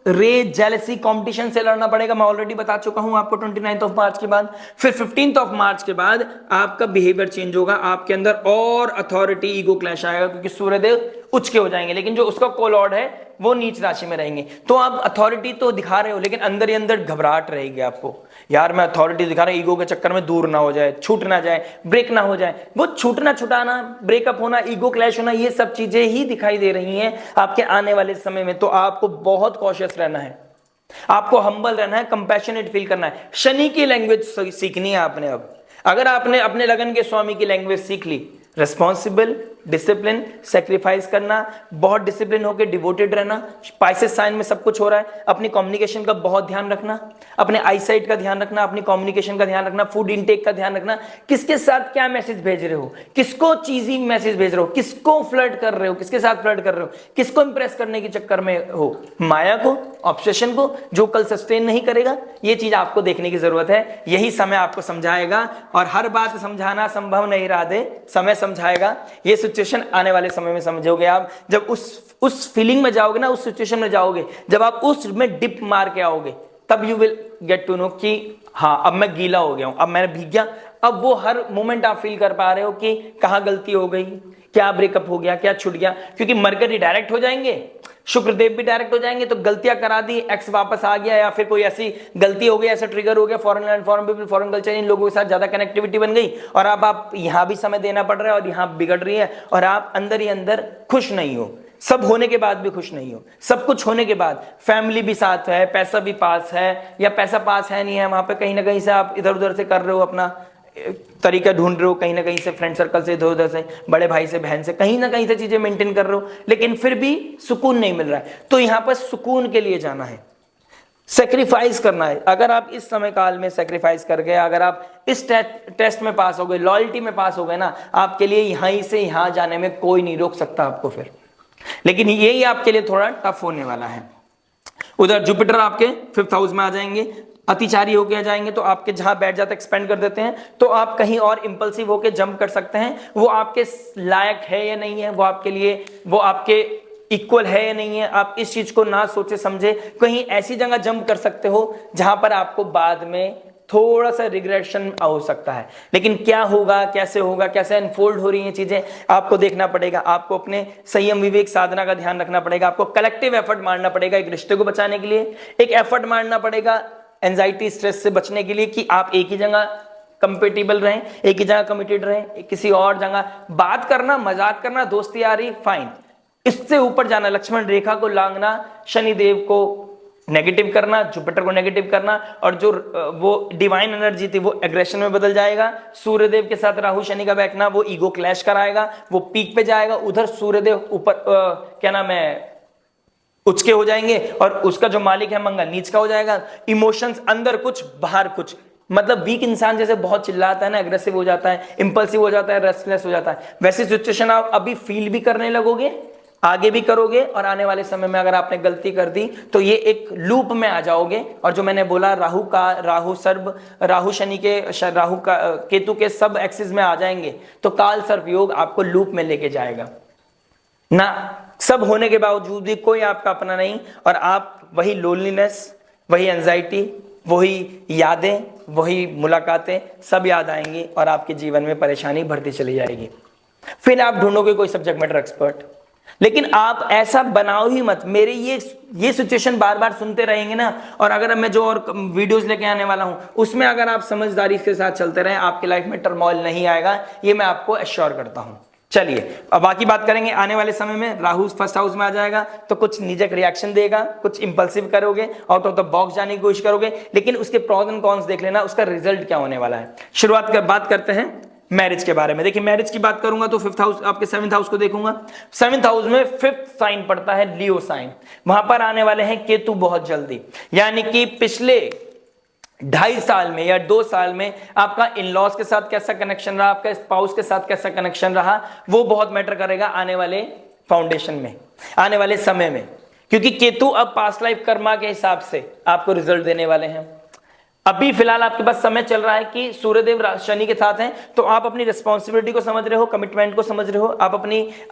रेज, जेलसी, कंपटीशन से लड़ना पड़ेगा। मैं ऑलरेडी बता चुका हूं आपको 29th ऑफ मार्च के बाद। फिर 15th ऑफ मार्च के बाद आपका बिहेवियर चेंज होगा। आपके अंदर और अथॉरिटी, ईगो क्लैश आएगा, क्योंकि सूर्यदेव उच्च के हो जाएंगे, लेकिन जो उसका को लॉर्ड है वो नीच राशि में रहेंगे। तो आप अथॉरिटी तो दिखा रहे हो, लेकिन अंदर ही अंदर घबराहट रहेगी आपको। यार मैं अथॉरिटी दिखा रहा हूं, ईगो के चक्कर में दूर ना हो जाए, छूट ना जाए, ब्रेक ना हो जाए। वो छूटना, छुटाना, ब्रेकअप होना, ईगो क्लैश होना, ये सब चीजें ही दिखाई दे रही हैं आपके आने वाले समय में। तो आपको बहुत कॉशियस रहना है, आपको हम्बल रहना है, कंपैशनेट फील करना है। शनि की लैंग्वेज सीखनी है आपने। अब अगर आपने अपने लगन के स्वामी की लैंग्वेज सीख ली, रिस्पॉन्सिबल, डिसिप्लिन, सेक्रीफाइस करना, बहुत डिसिप्लिन होकर डिवोटेड रहना, पाइसेस साइन में सब कुछ हो रहा है। अपनी कम्युनिकेशन का बहुत ध्यान रखना, अपने आईसाइट का ध्यान रखना, अपनी कम्युनिकेशन का ध्यान रखना, फूड इनटेक का ध्यान रखना, किसके साथ क्या मैसेज भेज रहे हो, किसको चीजी मैसेज भेज रहे हो, किसको फ्लर्ट कर रहे हो, किसके साथ फ्लर्ट कर रहे हो, किसको इंप्रेस करने के चक्कर में हो, माया को, ऑब्सेशन को, जो कल सस्टेन नहीं करेगा। ये चीज आपको देखने की जरूरत है। यही समय आपको समझाएगा, और हर बात समझाना संभव नहीं रहा दे, समय समझाएगा। ये सिचुएशन आने वाले समय में समझोगे आप। जब उस फीलिंग में जाओगे ना, उस सिचुएशन में जाओगे, जब आप उस में डिप मार के आओगे, तब you will get to know कि हाँ अब मैं गीला हो गया हूं, अब मैं भीग गया। अब वो हर मोमेंट आप फील कर पा रहे हो कि कहां गलती हो गई, क्या ब्रेकअप हो गया, क्या छूट गया। क्योंकि मरकरी डायरेक्ट हो जाएंगे, शुक्रदेव भी डायरेक्ट हो जाएंगे, तो गलतियां करा दी, एक्स वापस आ गया, या फिर कोई ऐसी गलती हो गई, ऐसा ट्रिगर हो गया, foreign land, foreign people, foreign culture, इन लोगों के साथ ज्यादा कनेक्टिविटी बन गई, और अब आप यहां भी समय देना पड़ रहा है और यहां बिगड़ रही है, और आप अंदर ही अंदर खुश नहीं हो। सब होने के बाद भी खुश नहीं हो। सब कुछ होने के बाद फैमिली भी साथ है, पैसा भी पास है, या पैसा पास है नहीं है, वहां पे कहीं ना कहीं से आप इधर उधर से कर रहे हो अपना तरीका ढूंढ रहे हो, कहीं ना कहीं से फ्रेंड सर्कल से, इधर उधर से, बड़े भाई से, बहन से, कहीं ना कहीं से चीजें मेंटेन कर रहे हो, लेकिन फिर भी सुकून नहीं मिल रहा है। तो यहां पर सुकून के लिए जाना है, सेक्रीफाइस करना है। अगर आप इस समय काल में सेक्रीफाइस कर गए, अगर आप इस टेस्ट में पास हो गए, लॉयल्टी में पास हो गए ना, आपके लिए यहीं से यहां जाने में कोई नहीं रोक सकता आपको फिर। लेकिन यही आपके लिए थोड़ा टफ होने वाला है। उधर जुपिटर आपके 5th हाउस में आ जाएंगे, अतिचारी होके आ जाएंगे, तो आपके जहां बैठ जाते एक्सपेंड कर देते हैं, तो आप कहीं और इंपल्सिव होके जंप कर सकते हैं। वो आपके लायक है या नहीं है, वो आपके लिए, वो आपके इक्वल है या नहीं है, आप इस चीज को ना सोचे समझे कहीं ऐसी जगह जंप कर सकते हो जहां पर आपको बाद में थोड़ा सा रिग्रेशन हो सकता है। लेकिन क्या होगा, कैसे होगा, कैसे अनफोल्ड हो रही हैं चीजें, आपको देखना पड़ेगा। आपको अपने संयम विवेक साधना का ध्यान रखना पड़ेगा, आपको कलेक्टिव एफर्ट मारना पड़ेगा एक रिश्ते को बचाने के लिए, एक एफर्ट मारना पड़ेगा एंजाइटी स्ट्रेस से बचने के लिए, कि आप एक ही जगह कंपेटेबल रहें, एक ही जगह कमिटेड रहें। किसी और जगह बात करना, मजाक करना, दोस्ती यारी फाइन, इससे ऊपर जाना, लक्ष्मण रेखा को लांघना, शनिदेव को नेगेटिव करना, जुपिटर को नेगेटिव करना, और जो वो डिवाइन एनर्जी थी वो एग्रेशन में बदल जाएगा। सूर्यदेव के साथ राहु शनि का बैठना वो ईगो क्लैश कराएगा, वो पीक पे जाएगा, उधर सूर्यदेव ऊपर क्या नाम है, उचके हो जाएंगे, और उसका जो मालिक है मंगल नीच का हो जाएगा। इमोशंस अंदर कुछ बाहर कुछ, मतलब वीक इंसान जैसे बहुत चिल्लाता है ना, एग्रेसिव हो जाता है, इंपल्सिव हो जाता है, रेस्टलेस हो जाता है, वैसी सिचुएशन आप अभी फील भी करने लगोगे, आगे भी करोगे, और आने वाले समय में अगर आपने गलती कर दी तो ये एक लूप में आ जाओगे। और जो मैंने बोला राहु शनि के, राहु का केतु के सब एक्सिस में आ जाएंगे, तो काल सर्प योग आपको लूप में लेके जाएगा ना। सब होने के बावजूद भी कोई आपका अपना नहीं, और आप वही लोनलीनेस, वही एंजाइटी, वही यादें, वही मुलाकातें सब याद आएंगी, और आपके जीवन में परेशानी बढ़ती चली जाएगी। फिर आप ढूंढोगे कोई सब्जेक्ट मैटर एक्सपर्ट, लेकिन आप ऐसा बनाओ ही मत। मेरे ये सिचुएशन बार बार सुनते रहेंगे ना, और अगर मैं जो और वीडियोस लेके आने वाला हूं उसमें अगर आप समझदारी के साथ चलते रहें, आपकी लाइफ में टर्मोइल नहीं आएगा, ये मैं आपको एश्योर करता हूं। चलिए अब बाकी बात करेंगे। आने वाले समय में राहु 1st हाउस में आ जाएगा, तो कुछ निजक रिएक्शन देगा, कुछ इंपल्सिव करोगे, आउट ऑफ द बॉक्स जाने की कोशिश करोगे, लेकिन उसके प्रॉस एंड कॉन्स देख लेना, उसका रिजल्ट क्या होने वाला है। बात करते हैं मैरिज के बारे में। देखिए मैरिज की बात करूंगा तो 5th हाउस, आपके 7th हाउस को देखूंगा। 7th हाउस में 5th साइन पड़ता है, लियो साइन। वहां पर आने वाले हैं केतु बहुत जल्दी, यानी कि पिछले 2.5 साल में या 2 साल में आपका इन लॉज के साथ कैसा कनेक्शन रहा, आपका स्पाउस के साथ कैसा कनेक्शन रहा, वो बहुत मैटर करेगा आने वाले फाउंडेशन में, आने वाले समय में, क्योंकि केतु अब पास्ट लाइफ कर्मा के हिसाब से आपको रिजल्ट देने वाले हैं। अभी फिलहाल आपके पास समय चल रहा है कि सूर्यदेव शनि के साथ हैं, तो आप अपनी रिस्पॉन्सिबिलिटी को समझ रहे हो, कमिटमेंट को समझ रहे हो, आप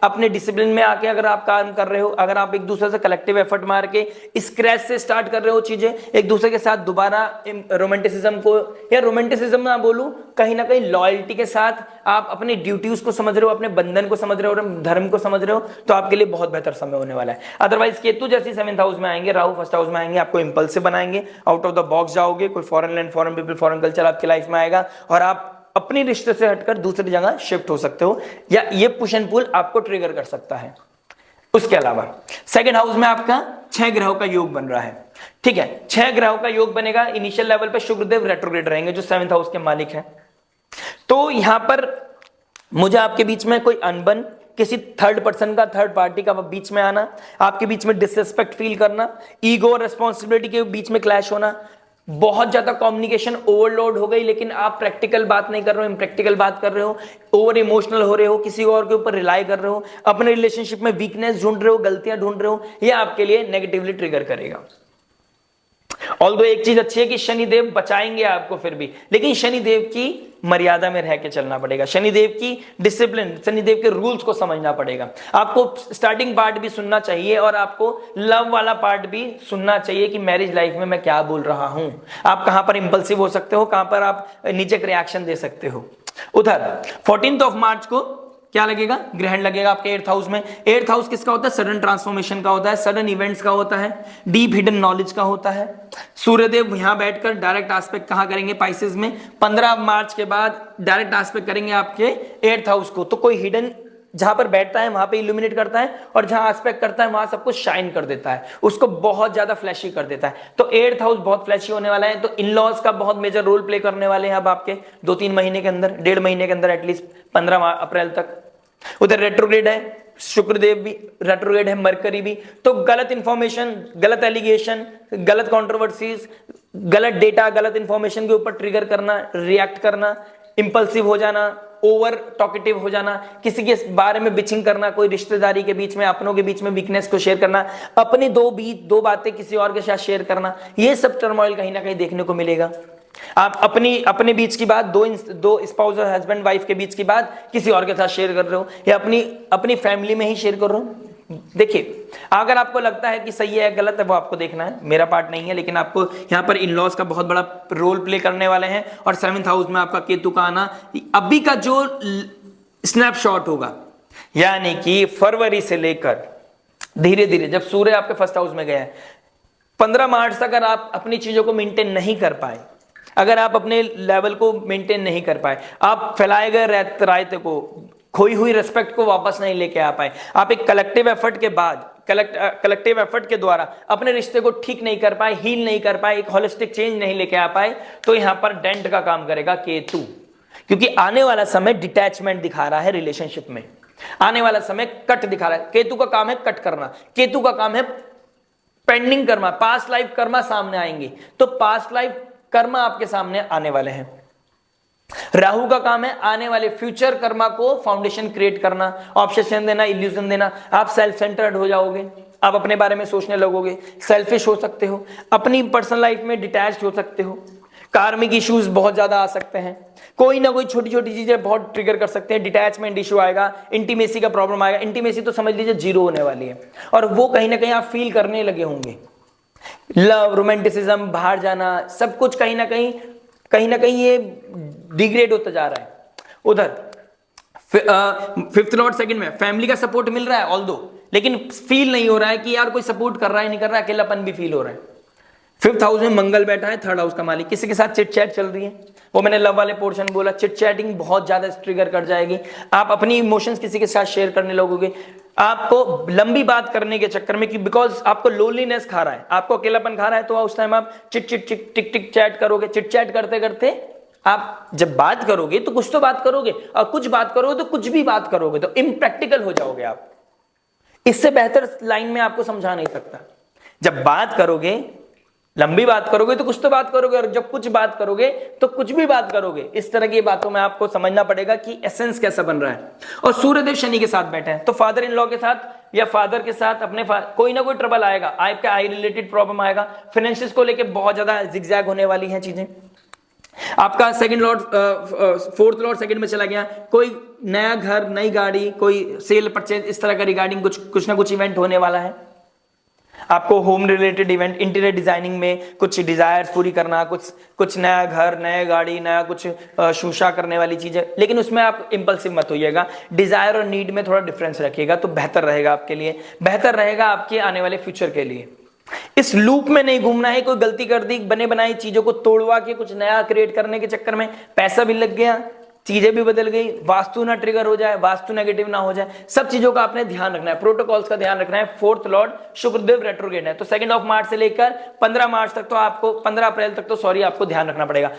अपने डिसिप्लिन में आके अगर आप काम कर रहे हो, अगर आप एक दूसरे से कलेक्टिव एफर्ट मार के स्क्रैच से स्टार्ट कर रहे हो चीजें, एक दूसरे के साथ दोबारा रोमांटिसिज्म को, या रोमांटिसिज्म ना बोलूं, कहीं ना कहीं लॉयल्टी के साथ आप अपनी ड्यूटीज को समझ रहे हो, अपने बंधन को समझ रहे हो, धर्म को समझ रहे हो, तो आपके लिए बहुत बेहतर समय होने वाला है। अदरवाइज केतु जैसे 7th हाउस में आएंगे, राहु 1st हाउस में आएंगे, आपको इंपल्सिव बनाएंगे, आउट ऑफ द बॉक्स जाओगे, कोई foreign land, foreign people, foreign culture आपकी लाइफ में आएगा, और आप अपनी रिश्ते से हटकर दूसरी जगह शिफ्ट हो सकते हो, या ये पुश एंड पुल आपको ट्रिगर कर सकता है। उसके अलावा 2nd हाउस में आपका 6 ग्रहों का योग बन रहा है, ठीक है। 6 ग्रहों का योग बनेगा, इनिशियल लेवल पे शुक्रदेव रेट्रोग्रेड रहेंगे जो 7th हाउस के मालिक हैं। तो यहां पर मुझे आपके बीच में कोई अनबन, किसी थर्ड पर्सन का, थर्ड पार्टी का बीच में आना, आपके बीच में डिसरिस्पेक्ट फील करना, ईगो और रिस्पॉन्सिबिलिटी के बीच में क्लैश होना, बहुत ज्यादा कम्युनिकेशन ओवरलोड हो गई, लेकिन आप प्रैक्टिकल बात नहीं कर रहे हो, इम्प्रैक्टिकल बात कर रहे हो, ओवर इमोशनल हो रहे हो, किसी और के ऊपर रिलाई कर रहे हो, अपने रिलेशनशिप में वीकनेस ढूंढ रहे हो, गलतियां ढूंढ रहे हो, यह आपके लिए नेगेटिवली ट्रिगर करेगा। ऑल्दो एक चीज अच्छी है कि शनिदेव बचाएंगे आपको फिर भी, लेकिन शनिदेव की मर्यादा में रह के चलना पड़ेगा, शनिदेव की डिसिप्लिन, शनिदेव के रूल्स को समझना पड़ेगा। आपको स्टार्टिंग पार्ट भी सुनना चाहिए, और आपको लव वाला पार्ट भी सुनना चाहिए कि मैरिज लाइफ में मैं क्या बोल रहा हूं, आप कहां पर इंपल्सिव हो सकते हो, कहां पर आप नीचे रिएक्शन दे सकते हो। उधर 14 मार्च को क्या लगेगा, ग्रहण लगेगा आपके 8th हाउस में। 8th हाउस किसका होता है, सडन ट्रांसफॉर्मेशन का होता है, सडन इवेंट्स का होता है, डीप हिडन नॉलेज का होता है। सूर्यदेव यहां बैठकर डायरेक्ट एस्पेक्ट कहां करेंगे, पाइसेस में। 15 मार्च के बाद डायरेक्ट एस्पेक्ट करेंगे आपके 8th हाउस को, तो कोई हिडन जहां पर बैठता है वहां पे इल्यूमिनेट करता है, और जहां एस्पेक्ट करता है वहां सब कुछ शाइन कर देता है, उसको बहुत ज्यादा फ्लैशी कर देता है। तो 8th हाउस बहुत फ्लैशी होने वाला है। तो इन लॉज का बहुत मेजर रोल प्ले करने वाले हैं अब आपके 2-3 महीने के अंदर, 1.5 महीने के अंदर, एटलीस्ट 15 अप्रैल तक। उधर रेट्रोग्रेड है शुक्रदेव भी, रेट्रोग्रेड है मरकरी भी। तो गलत इंफॉर्मेशन, गलत एलिगेशन, गलत कंट्रोवर्सीज, गलत डेटा, गलत इंफॉर्मेशन के ऊपर ट्रिगर करना, रिएक्ट करना, इंपल्सिव हो जाना, ओवर टॉकेटिव हो जाना, किसी के बारे में बिचिंग करना, कोई रिश्तेदारी के बीच में, अपनों के बीच में वीकनेस को शेयर करना, अपनी दो बातें किसी और के साथ शेयर करना, ये सब टर्मोइल कहीं ना कहीं देखने को मिलेगा। आप अपने बीच की बात, दो स्पाउस और हस्बैंड वाइफ के बीच की बात किसी और के साथ शेयर कर रहे हो, या अपनी फैमिली में ही शेयर कर रहे हो। देखिए, अगर आपको लगता है कि सही है गलत है वो आपको देखना है, मेरा पार्ट नहीं है, लेकिन आपको यहाँ पर इन लॉज का बहुत बड़ा रोल प्ले करने वाले हैं। और 7th हाउस में आपका केतु का आना अभी का जो स्नैपशॉट होगा, यानी कि फरवरी से लेकर धीरे धीरे, जब सूर्य आपके 1st हाउस में गया है, 15 मार्च तक अगर आप अपनी चीजों को मेंटेन नहीं कर पाए, अगर आप अपने लेवल को मेंटेन नहीं कर पाए, आप फैलाए गए रायते को, खोई हुई रिस्पेक्ट को वापस नहीं लेके आ पाए, आप एक कलेक्टिव एफर्ट के बाद, कलेक्टिव एफर्ट के द्वारा अपने रिश्ते को ठीक नहीं कर पाए, हील नहीं कर पाए, एक होलिस्टिक चेंज नहीं लेके आ पाए, तो यहां पर डेंट का काम करेगा केतु। क्योंकि आने वाला समय डिटैचमेंट दिखा रहा है रिलेशनशिप में, आने वाला समय कट दिखा रहा है। केतु का काम है कट करना, केतु का काम है pending Karma, past life Karma सामने आएंगे, तो पास्ट लाइफ कर्मा आपके सामने आने वाले हैं। राहु का काम है आने वाले फ्यूचर कर्मा को फाउंडेशन क्रिएट करना, ऑब्सेशन देना, इल्यूजन देना। आप सेल्फ सेंटर्ड हो जाओगे, आप अपने बारे में सोचने लगोगे, सेल्फिश हो सकते हो, अपनी पर्सनल लाइफ में डिटैच्ड हो सकते हो, कार्मिक इश्यूज बहुत ज्यादा आ सकते हैं, कोई ना कोई छोटी छोटी चीजें बहुत ट्रिगर कर सकते हैं, डिटैचमेंट इशू आएगा, इंटीमेसी का प्रॉब्लम आएगा। इंटीमेसी तो समझ लीजिए जीरो होने वाली है, और वो कहीं ना कहीं आप फील करने लगे होंगे। लव, रोमांटिसिज्म, बाहर जाना, सब कुछ कहीं ना कहीं ये डिग्रेड होता जा रहा है। उधर 5th लॉर्ड 2nd में फैमिली का सपोर्ट मिल रहा है ऑल्दो, लेकिन फील नहीं हो रहा है कि यार कोई सपोर्ट कर रहा है, नहीं कर रहा है, अकेलापन भी फील हो रहा है। 5th हाउस में मंगल बैठा है, 3rd हाउस का मालिक, किसी के साथ चिट चैट चल रही है, वो मैंने लव वाले पोर्शन बोला, चिट चैटिंग बहुत ज्यादा ट्रिगर कर जाएगी। आप अपनी इमोशंस किसी के साथ शेयर करने लगोगे, आपको लंबी बात करने के चक्कर में, कि बिकॉज आपको लोनलीनेस खा रहा है, आपको अकेलापन खा रहा है, तो उस टाइम आप टिक चैट करोगे। चिट चैट करते करते आप जब बात करोगे तो कुछ तो बात करोगे, और कुछ बात करोगे तो कुछ भी बात करोगे, तो इम्प्रैक्टिकल हो जाओगे आप। इससे बेहतर लाइन में आपको समझा नहीं सकता। जब बात करोगे, लंबी बात करोगे तो कुछ तो बात करोगे, और जब कुछ बात करोगे तो कुछ भी बात करोगे। इस तरह की बातों में आपको समझना पड़ेगा कि एसेंस कैसा बन रहा है। और सूर्यदेव शनि के साथ बैठे हैं, तो फादर इन लॉ के साथ या फादर के साथ अपने कोई ना कोई ट्रबल आएगा, आपका आई रिलेटेड प्रॉब्लम आएगा, फाइनेंशियस को लेकर बहुत ज्यादा जिगजैग होने वाली है चीजें। आपका 2nd Lord 4th Lord 2nd में चला गया, कोई नया घर, नई गाड़ी, कोई सेल परचेज, इस तरह का रिगार्डिंग कुछ ना कुछ इवेंट होने वाला है। आपको home related event, interior designing में कुछ डिजायर्स पूरी करना, कुछ नया घर, नया गाड़ी, नया कुछ शूशा करने वाली चीजें, लेकिन उसमें आप इंपल्सिव मत होइएगा। डिजायर और नीड में थोड़ा डिफरेंस रखिएगा तो बेहतर रहेगा आपके लिए, बेहतर रहेगा आपके आने वाले फ्यूचर के लिए। इस लूप में नहीं घूमना है, कोई गलती कर दी, बने बनाई चीजों को तोड़वा के कुछ नया क्रिएट करने के चक्कर में पैसा भी लग गया, चीजें भी बदल गई, वास्तु ना ट्रिगर हो जाए, वास्तु नेगेटिव ना हो जाए, सब चीजों का आपने ध्यान रखना है, प्रोटोकॉल्स का ध्यान रखना है। 4th लॉर्ड शुक्रदेव रेट्रोग्रेड है, तो 2nd ऑफ मार्च से लेकर 15 मार्च तक तो आपको, 15 अप्रैल तक तो सॉरी आपको ध्यान रखना पड़ेगा।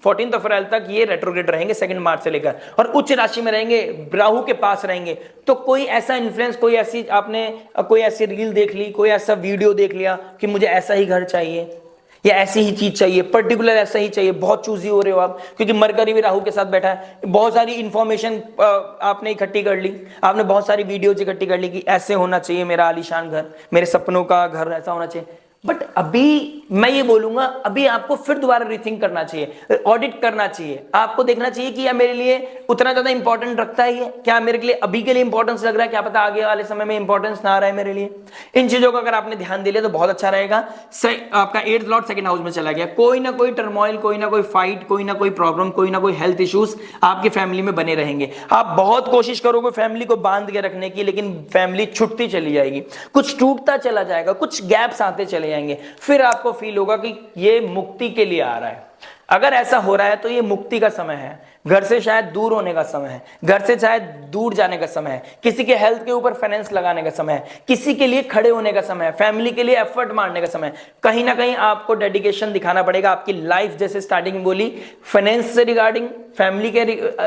14th अप्रैल तक ये रेट्रोग्रेड रहेंगे 2nd मार्च से लेकर, और उच्च राशि में रहेंगे, राहु के पास रहेंगे। तो कोई ऐसा इन्फ्लुएंस, कोई ऐसी रील देख ली, कोई ऐसा वीडियो देख लिया कि मुझे ऐसा ही घर चाहिए या ऐसी ही चीज चाहिए, पर्टिकुलर ऐसा ही चाहिए, बहुत चूजी हो रहे हो आप, क्योंकि मरकरी भी राहु के साथ बैठा है। बहुत सारी इंफॉर्मेशन आपने इकट्ठी कर ली, आपने बहुत सारी वीडियोज इकट्ठी कर ली कि ऐसे होना चाहिए मेरा आलीशान घर, मेरे सपनों का घर ऐसा होना चाहिए। बट अभी मैं ये बोलूंगा, अभी आपको फिर दोबारा रीथिंक करना चाहिए, ऑडिट करना चाहिए, आपको देखना चाहिए कि या मेरे लिए उतना ज्यादा इंपॉर्टेंट रखता है, क्या मेरे लिए अभी के लिए इंपॉर्टेंस लग रहा है, क्या पता आगे वाले समय में इंपॉर्टेंस ना आ रहा है मेरे लिए। इन चीजों का अगर आपने ध्यान दे लिया तो बहुत अच्छा रहेगा। आपका 8th लॉर्ड 2nd हाउस में चला गया, कोई ना कोई टर्मोइल, कोई ना कोई फाइट, कोई ना कोई प्रॉब्लम, कोई ना कोई हेल्थ इश्यूज आपकी फैमिली में बने रहेंगे। आप बहुत कोशिश करोगे फैमिली को बांध के रखने की, लेकिन फैमिली छुटती चली जाएगी, कुछ टूटता चला जाएगा, कुछ गैप्स आते चले जाएंगे, फिर आपको फील होगा कि ये मुक्ति के लिए आ रहा है। अगर ऐसा हो रहा है तो ये मुक्ति का समय है, घर से शायद दूर होने का समय है, घर से शायद दूर जाने का समय है, किसी के हेल्थ के ऊपर फाइनेंस लगाने का समय है, किसी के लिए खड़े होने का समय है, फैमिली के लिए एफर्ट मारने का समय है। कहीं ना कहीं आपको डेडिकेशन दिखाना पड़ेगा। आपकी लाइफ जैसे स्टार्टिंग में बोली फाइनेंस से रिगार्डिंग फैमिली के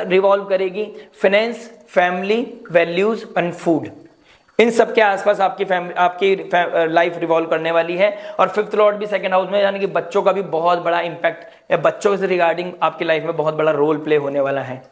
रिवॉल्व करेगी, finance, family, values and food, इन सब के आसपास आपकी लाइफ रिवॉल्व करने वाली है। और फिफ्थ लॉर्ड भी सेकंड हाउस में, यानी कि बच्चों का भी बहुत बड़ा इंपैक्ट या बच्चों से रिगार्डिंग आपकी लाइफ में बहुत बड़ा रोल प्ले होने वाला है।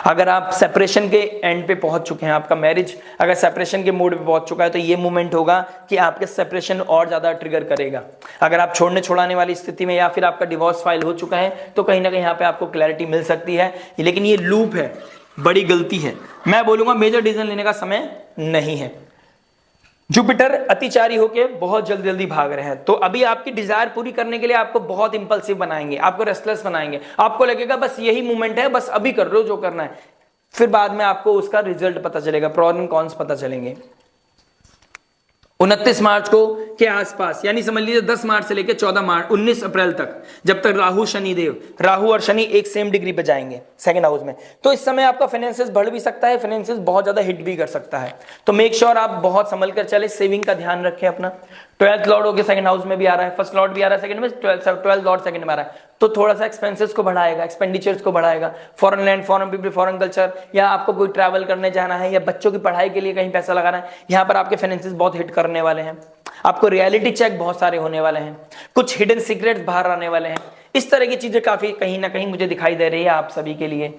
अगर आप सेपरेशन के एंड पे पहुंच चुके हैं, आपका मैरिज अगर सेपरेशन के मोड पे पहुंच चुका है, तो ये मोमेंट होगा कि आपके सेपरेशन और ज्यादा ट्रिगर करेगा। अगर आप छोड़ने छोड़ाने वाली स्थिति में या फिर आपका डिवोर्स फाइल हो चुका है, तो कहीं ना कहीं यहाँ पे आपको क्लैरिटी मिल सकती है। लेकिन ये लूप है, बड़ी गलती है। मैं बोलूंगा मेजर डिसीजन लेने का समय नहीं है। जुपिटर अतिचारी होके बहुत जल्दी जल्दी भाग रहे हैं, तो अभी आपकी डिजायर पूरी करने के लिए आपको बहुत इंपल्सिव बनाएंगे, आपको रेस्टलेस बनाएंगे, आपको लगेगा बस यही मूवमेंट है, बस अभी कर रहे हो जो करना है। फिर बाद में आपको उसका रिजल्ट पता चलेगा, प्रॉ एंड कॉन्स पता चलेंगे। 29 मार्च को के आसपास, यानी समझ लीजिए 10 मार्च से लेकर 19 अप्रैल तक, जब तक राहु और शनि एक सेम डिग्री पे जाएंगे सेकंड हाउस में, तो इस समय आपका फाइनेंसेस बढ़ भी सकता है, फाइनेंसेस बहुत ज्यादा हिट भी कर सकता है। तो मेक श्योर आप बहुत संभल कर चले, सेविंग का ध्यान रखें अपना। 12th लॉर्ड होकर सेकंड हाउस में भी आ रहा है, फर्स्ट लॉर्ड भी आ रहा है सेकंड में, 12th लॉर्ड सेकंड में आ रहा है, तो थोड़ा सा एक्सपेंसेस को बढ़ाएगा, एक्सपेंडिचर्स को बढ़ाएगा। Foreign land, foreign people, foreign culture, या आपको कोई ट्रैवल करने जाना है, या बच्चों की पढ़ाई के लिए कहीं पैसा लगाना है, यहाँ पर आपके फाइनेंसेस बहुत हिट करने वाले हैं। आपको रियलिटी चेक बहुत सारे होने वाले हैं, कुछ हिडन सीक्रेट्स बाहर आने वाले हैं। इस तरह की चीजें काफी कहीं ना कहीं मुझे दिखाई दे रही है आप सभी के लिए।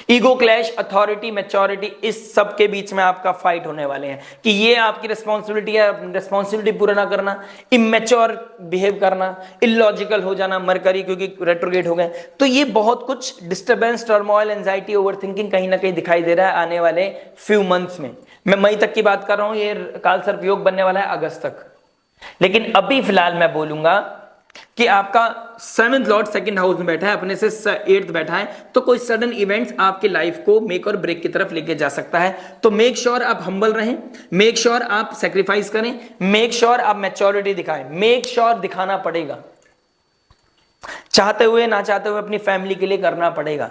ईगो क्लैश, अथॉरिटी, मैच्योरिटी, इस सब के बीच में आपका फाइट होने वाले हैं कि ये आपकी रिस्पॉन्सिबिलिटी है, रिस्पॉन्सिबिलिटी पूरा ना करना, इमेच्योर बिहेव करना, इलॉजिकल हो जाना, मरकरी क्योंकि रेट्रोग्रेड हो गए, तो ये बहुत कुछ डिस्टर्बेंस, टर्मोइल, एंजाइटी, ओवरथिंकिंग कहीं ना कहीं दिखाई दे रहा है आने वाले फ्यू मंथ्स में। मैं मई तक की बात कर रहा हूं, ये काल सर्प योग बनने वाला है अगस्त तक। लेकिन अभी फिलहाल मैं बोलूंगा कि आपका 7th लॉर्ड सेकंड हाउस में बैठा है, अपने से 8th बैठा है, तो कोई सडन इवेंट्स आपकी लाइफ को मेक और ब्रेक की तरफ लेके जा सकता है। तो मेक श्योर आप हम्बल रहें, मेक श्योर आप सेक्रीफाइस करें, मेक श्योर आप मैच्योरिटी दिखाएं, मेक श्योर दिखाना पड़ेगा, चाहते हुए ना चाहते हुए अपनी फैमिली के लिए करना पड़ेगा।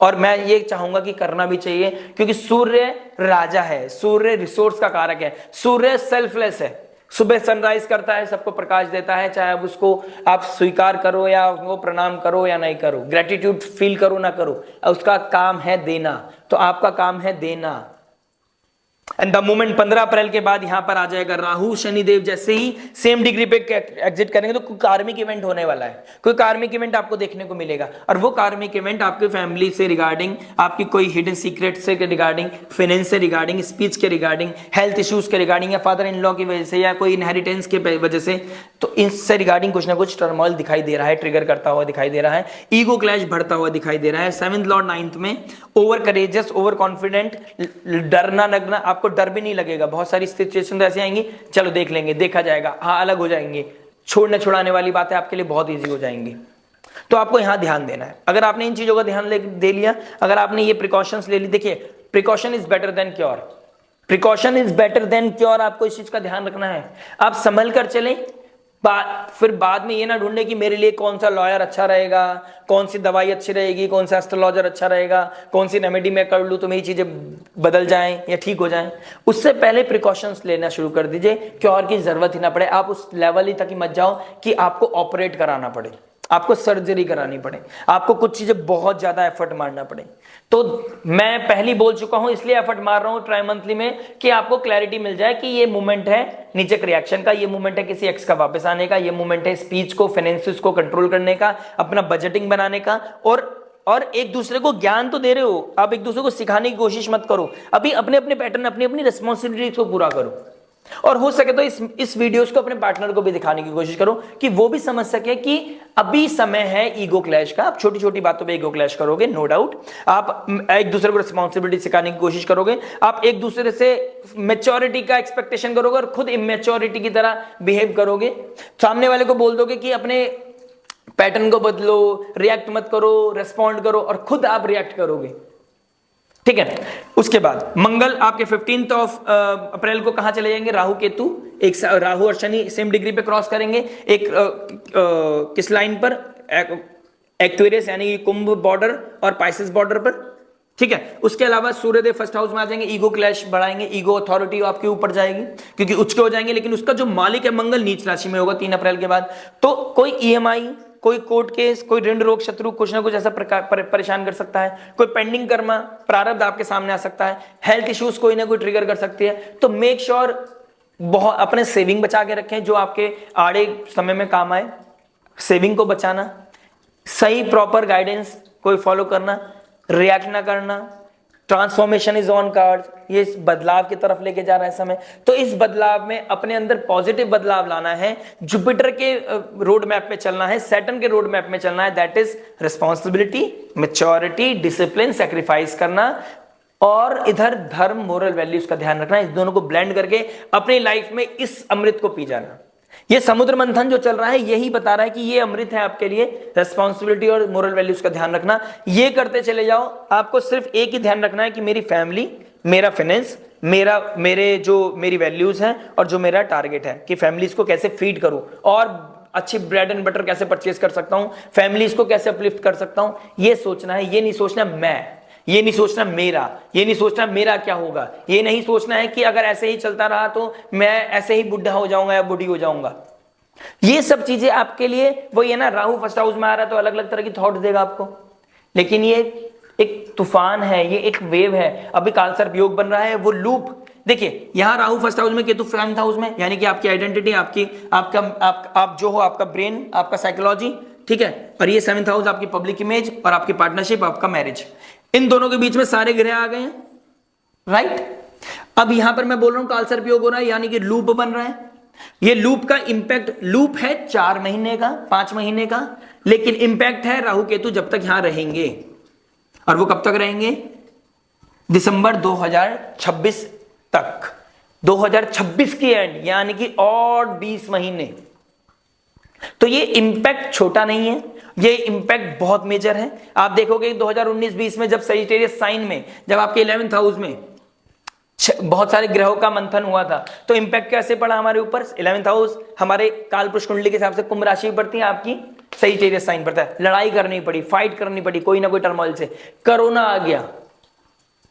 और मैं ये चाहूंगा कि करना भी चाहिए, क्योंकि सूर्य राजा है, सूर्य रिसोर्स का कारक है, सूर्य सेल्फलेस है, सुबह सनराइज करता है, सबको प्रकाश देता है, चाहे अब उसको आप स्वीकार करो या उसको प्रणाम करो या नहीं करो, ग्रेटिट्यूड फील करो ना करो, उसका काम है देना, तो आपका काम है देना। एंड द मोमेंट 15 अप्रैल के बाद यहां पर आ जाएगा राहु शनिदेव, जैसे ही सेम डिग्री पे एग्जिट करेंगे तो कोई कार्मिक इवेंट होने वाला है, कोई कार्मिक इवेंट आपको देखने को मिलेगा। और वो कार्मिक इवेंट आपके फैमिली से रिगार्डिंग, आपकी कोई हिडन सीक्रेट से रिगार्डिंग, फाइनेंस से रिगार्डिंग, स्पीच के रिगार्डिंग, हेल्थ इश्यूज के रिगार्डिंग, या फादर इन लॉ की वजह से, या कोई इनहेरिटेंस के वजह से, तो इससे रिगार्डिंग कुछ ना कुछ टर्मोइल दिखाई दे रहा है, ट्रिगर करता हुआ दिखाई दे रहा है, ईगो क्लैश बढ़ता हुआ दिखाई दे रहा है। 7th लॉर्ड 9th में, ओवर करेजियस, ओवर कॉन्फिडेंट, डरना लगना, आपको डर भी नहीं लगेगा। बहुत सारी सिचुएशन ऐसी आएंगी, चलो देख लेंगे, देखा जाएगा, हाँ अलग हो जाएंगे, छोड़ने छुड़ाने वाली बातें आपके लिए बहुत इजी हो जाएंगी। तो आपको यहां ध्यान देना है। अगर आपने इन चीजों का ध्यान दे लिया, अगर आपने ये प्रिकॉशंस ले ली, देखिए precaution is better than cure, precaution is better than cure, आपको इस चीज का ध्यान रखना है। आप संभल कर चलें, फिर बाद में ये ना ढूंढे कि मेरे लिए कौन सा लॉयर अच्छा रहेगा, कौन सी दवाई अच्छी रहेगी, कौन सा एस्ट्रोलॉजर अच्छा रहेगा, कौन सी रेमेडी मैं कर लूं तो मेरी चीजें बदल जाएं या ठीक हो जाएं। उससे पहले प्रिकॉशंस लेना शुरू कर दीजिए, क्योर की जरूरत ही ना पड़े। आप उस लेवल ही तक ही मत जाओ कि आपको ऑपरेट कराना पड़े, आपको सर्जरी करानी पड़े, आपको कुछ चीजें बहुत ज्यादा एफर्ट मारना पड़े। तो मैं पहले बोल चुका हूं, इसलिए एफर्ट मार रहा हूं ट्राई मंथली में, कि आपको क्लैरिटी मिल जाए कि ये मूवमेंट है नीचे रिएक्शन का, ये मूवमेंट है किसी एक्स का वापस आने का, ये मूवमेंट है स्पीच को, फाइनेंसिस को कंट्रोल करने का, अपना बजटिंग बनाने का। और एक दूसरे को ज्ञान तो दे रहे हो, आप एक दूसरे को सिखाने की कोशिश मत करो, अभी अपने अपने पैटर्न, अपनी अपनी रिस्पॉन्सिबिलिटी को पूरा करो। और हो सके तो इस वीडियोस को अपने पार्टनर को भी दिखाने की कोशिश करो कि वो भी समझ सके कि अभी समय है ईगो क्लैश का। आप छोटी छोटी बातों पे ईगो क्लैश करोगे, नो डाउट, आप एक दूसरे को रिस्पॉन्सिबिलिटी सिखाने की कोशिश करोगे, आप एक दूसरे से मैच्योरिटी का एक्सपेक्टेशन करोगे और खुद इमेच्योरिटी की तरह बिहेव करोगे। सामने वाले को बोल दोगे कि अपने पैटर्न को बदलो, रिएक्ट मत करो, रेस्पॉन्ड करो, और खुद आप रिएक्ट करोगे, ठीक है। उसके बाद मंगल आपके 15 अप्रैल को कहां चले जाएंगे, राहु केतु, एक राहु और शनि सेम डिग्री पे क्रॉस करेंगे, एक किस लाइन पर, एक्वेरियस यानी कि कुंभ बॉर्डर और पाइसेस बॉर्डर पर, ठीक है। उसके अलावा सूर्यदेव फर्स्ट हाउस में आ जाएंगे, ईगो क्लैश बढ़ाएंगे, ईगो अथॉरिटी आपके ऊपर जाएगी क्योंकि उच्च हो जाएंगे, लेकिन उसका जो मालिक है मंगल नीच राशि में होगा 3 अप्रैल के बाद। तो कोई ईएमआई, कोई कोर्ट केस, कोई ऋण रोग शत्रु कुछ ना कुछ ऐसा परेशान कर सकता है, कोई पेंडिंग कर्मा प्रारब्ध आपके सामने आ सकता है, हेल्थ इश्यूज कोई ना कोई ट्रिगर कर सकती है। तो मेक श्योर बहुत अपने सेविंग बचा के रखें जो आपके आड़े समय में काम आए, सेविंग को बचाना, सही प्रॉपर गाइडेंस कोई फॉलो करना, रिएक्ट ना करना। ट्रांसफॉर्मेशन इज ऑन कार्ड, ये इस बदलाव की तरफ लेके जा रहा है समय। तो इस बदलाव में अपने अंदर पॉजिटिव बदलाव लाना है, जुपिटर के रोड मैप पे चलना है, सैटर्न के रोड मैप में चलना है। That is responsibility, maturity, discipline, sacrifice करना, और इधर धर्म, मोरल वैल्यूज का ध्यान रखना। इस दोनों को ब्लेंड करके अपनी लाइफ में इस अमृत को पी जाना। ये समुद्र मंथन जो चल रहा है यही बता रहा है कि ये अमृत है आपके लिए। रिस्पॉन्सिबिलिटी और मोरल वैल्यूज का ध्यान रखना, ये करते चले जाओ। आपको सिर्फ एक ही ध्यान रखना है कि मेरी फैमिली, मेरा फाइनेंस, मेरी वैल्यूज हैं और जो मेरा टारगेट है कि फैमिलीज को कैसे फीड करूं और अच्छी ब्रेड एंड बटर कैसे परचेज कर सकता हूं, फैमिलीज को कैसे अपलिफ्ट कर सकता हूं, ये सोचना है। ये नहीं सोचना मैं, ये नहीं सोचना मेरा, ये नहीं सोचना मेरा क्या होगा, ये नहीं सोचना है कि अगर ऐसे ही चलता रहा तो मैं ऐसे ही बुढ़ा हो जाऊंगा या बूढ़ी हो जाऊंगा। ये सब चीजें आपके लिए वही है ना, राहु फर्स्ट हाउस में आ रहा है तो अलग अलग तरह की थॉट देगा आपको, लेकिन ये एक तूफान है, ये एक वेव है। अभी कालसर्प योग बन रहा है, वो लूप देखिए, यहां राहु फर्स्ट हाउस में, केतु 7th हाउस में, यानी कि आपकी आइडेंटिटी, आप जो हो, आपका ब्रेन, आपका साइकोलॉजी, ठीक है। और ये 7th हाउस आपकी पब्लिक इमेज और आपकी पार्टनरशिप, आपका मैरिज, इन दोनों के बीच में सारे ग्रह आ गए हैं, राइट। अब यहां पर मैं बोल रहा हूं कालसर्प योग हो रहा है, यानी कि लूप बन रहा है। ये लूप का इंपैक्ट, लूप है 4 महीने का, 5 महीने का, लेकिन इंपैक्ट है राहु केतु जब तक यहां रहेंगे। और वो कब तक रहेंगे? दिसंबर 2026 तक, 2026 की एंड, यानी कि और 20 महीने। तो ये इंपैक्ट छोटा नहीं है, ये इंपैक्ट बहुत मेजर है। आप देखोगे 2019-20 में जब सजिटेरियस साइन में, जब आपके 11th हाउस में बहुत सारे ग्रहों का मंथन हुआ था, तो इंपैक्ट कैसे पड़ा हमारे ऊपर? 11th हाउस हमारे कालपुरुष कुंडली के हिसाब से कुंभ राशि पड़ती है, आपकी सजिटेरियस साइन पड़ता है। लड़ाई करनी पड़ी, फाइट करनी पड़ी कोई ना कोई टर्मोइल से, कोरोना आ गया,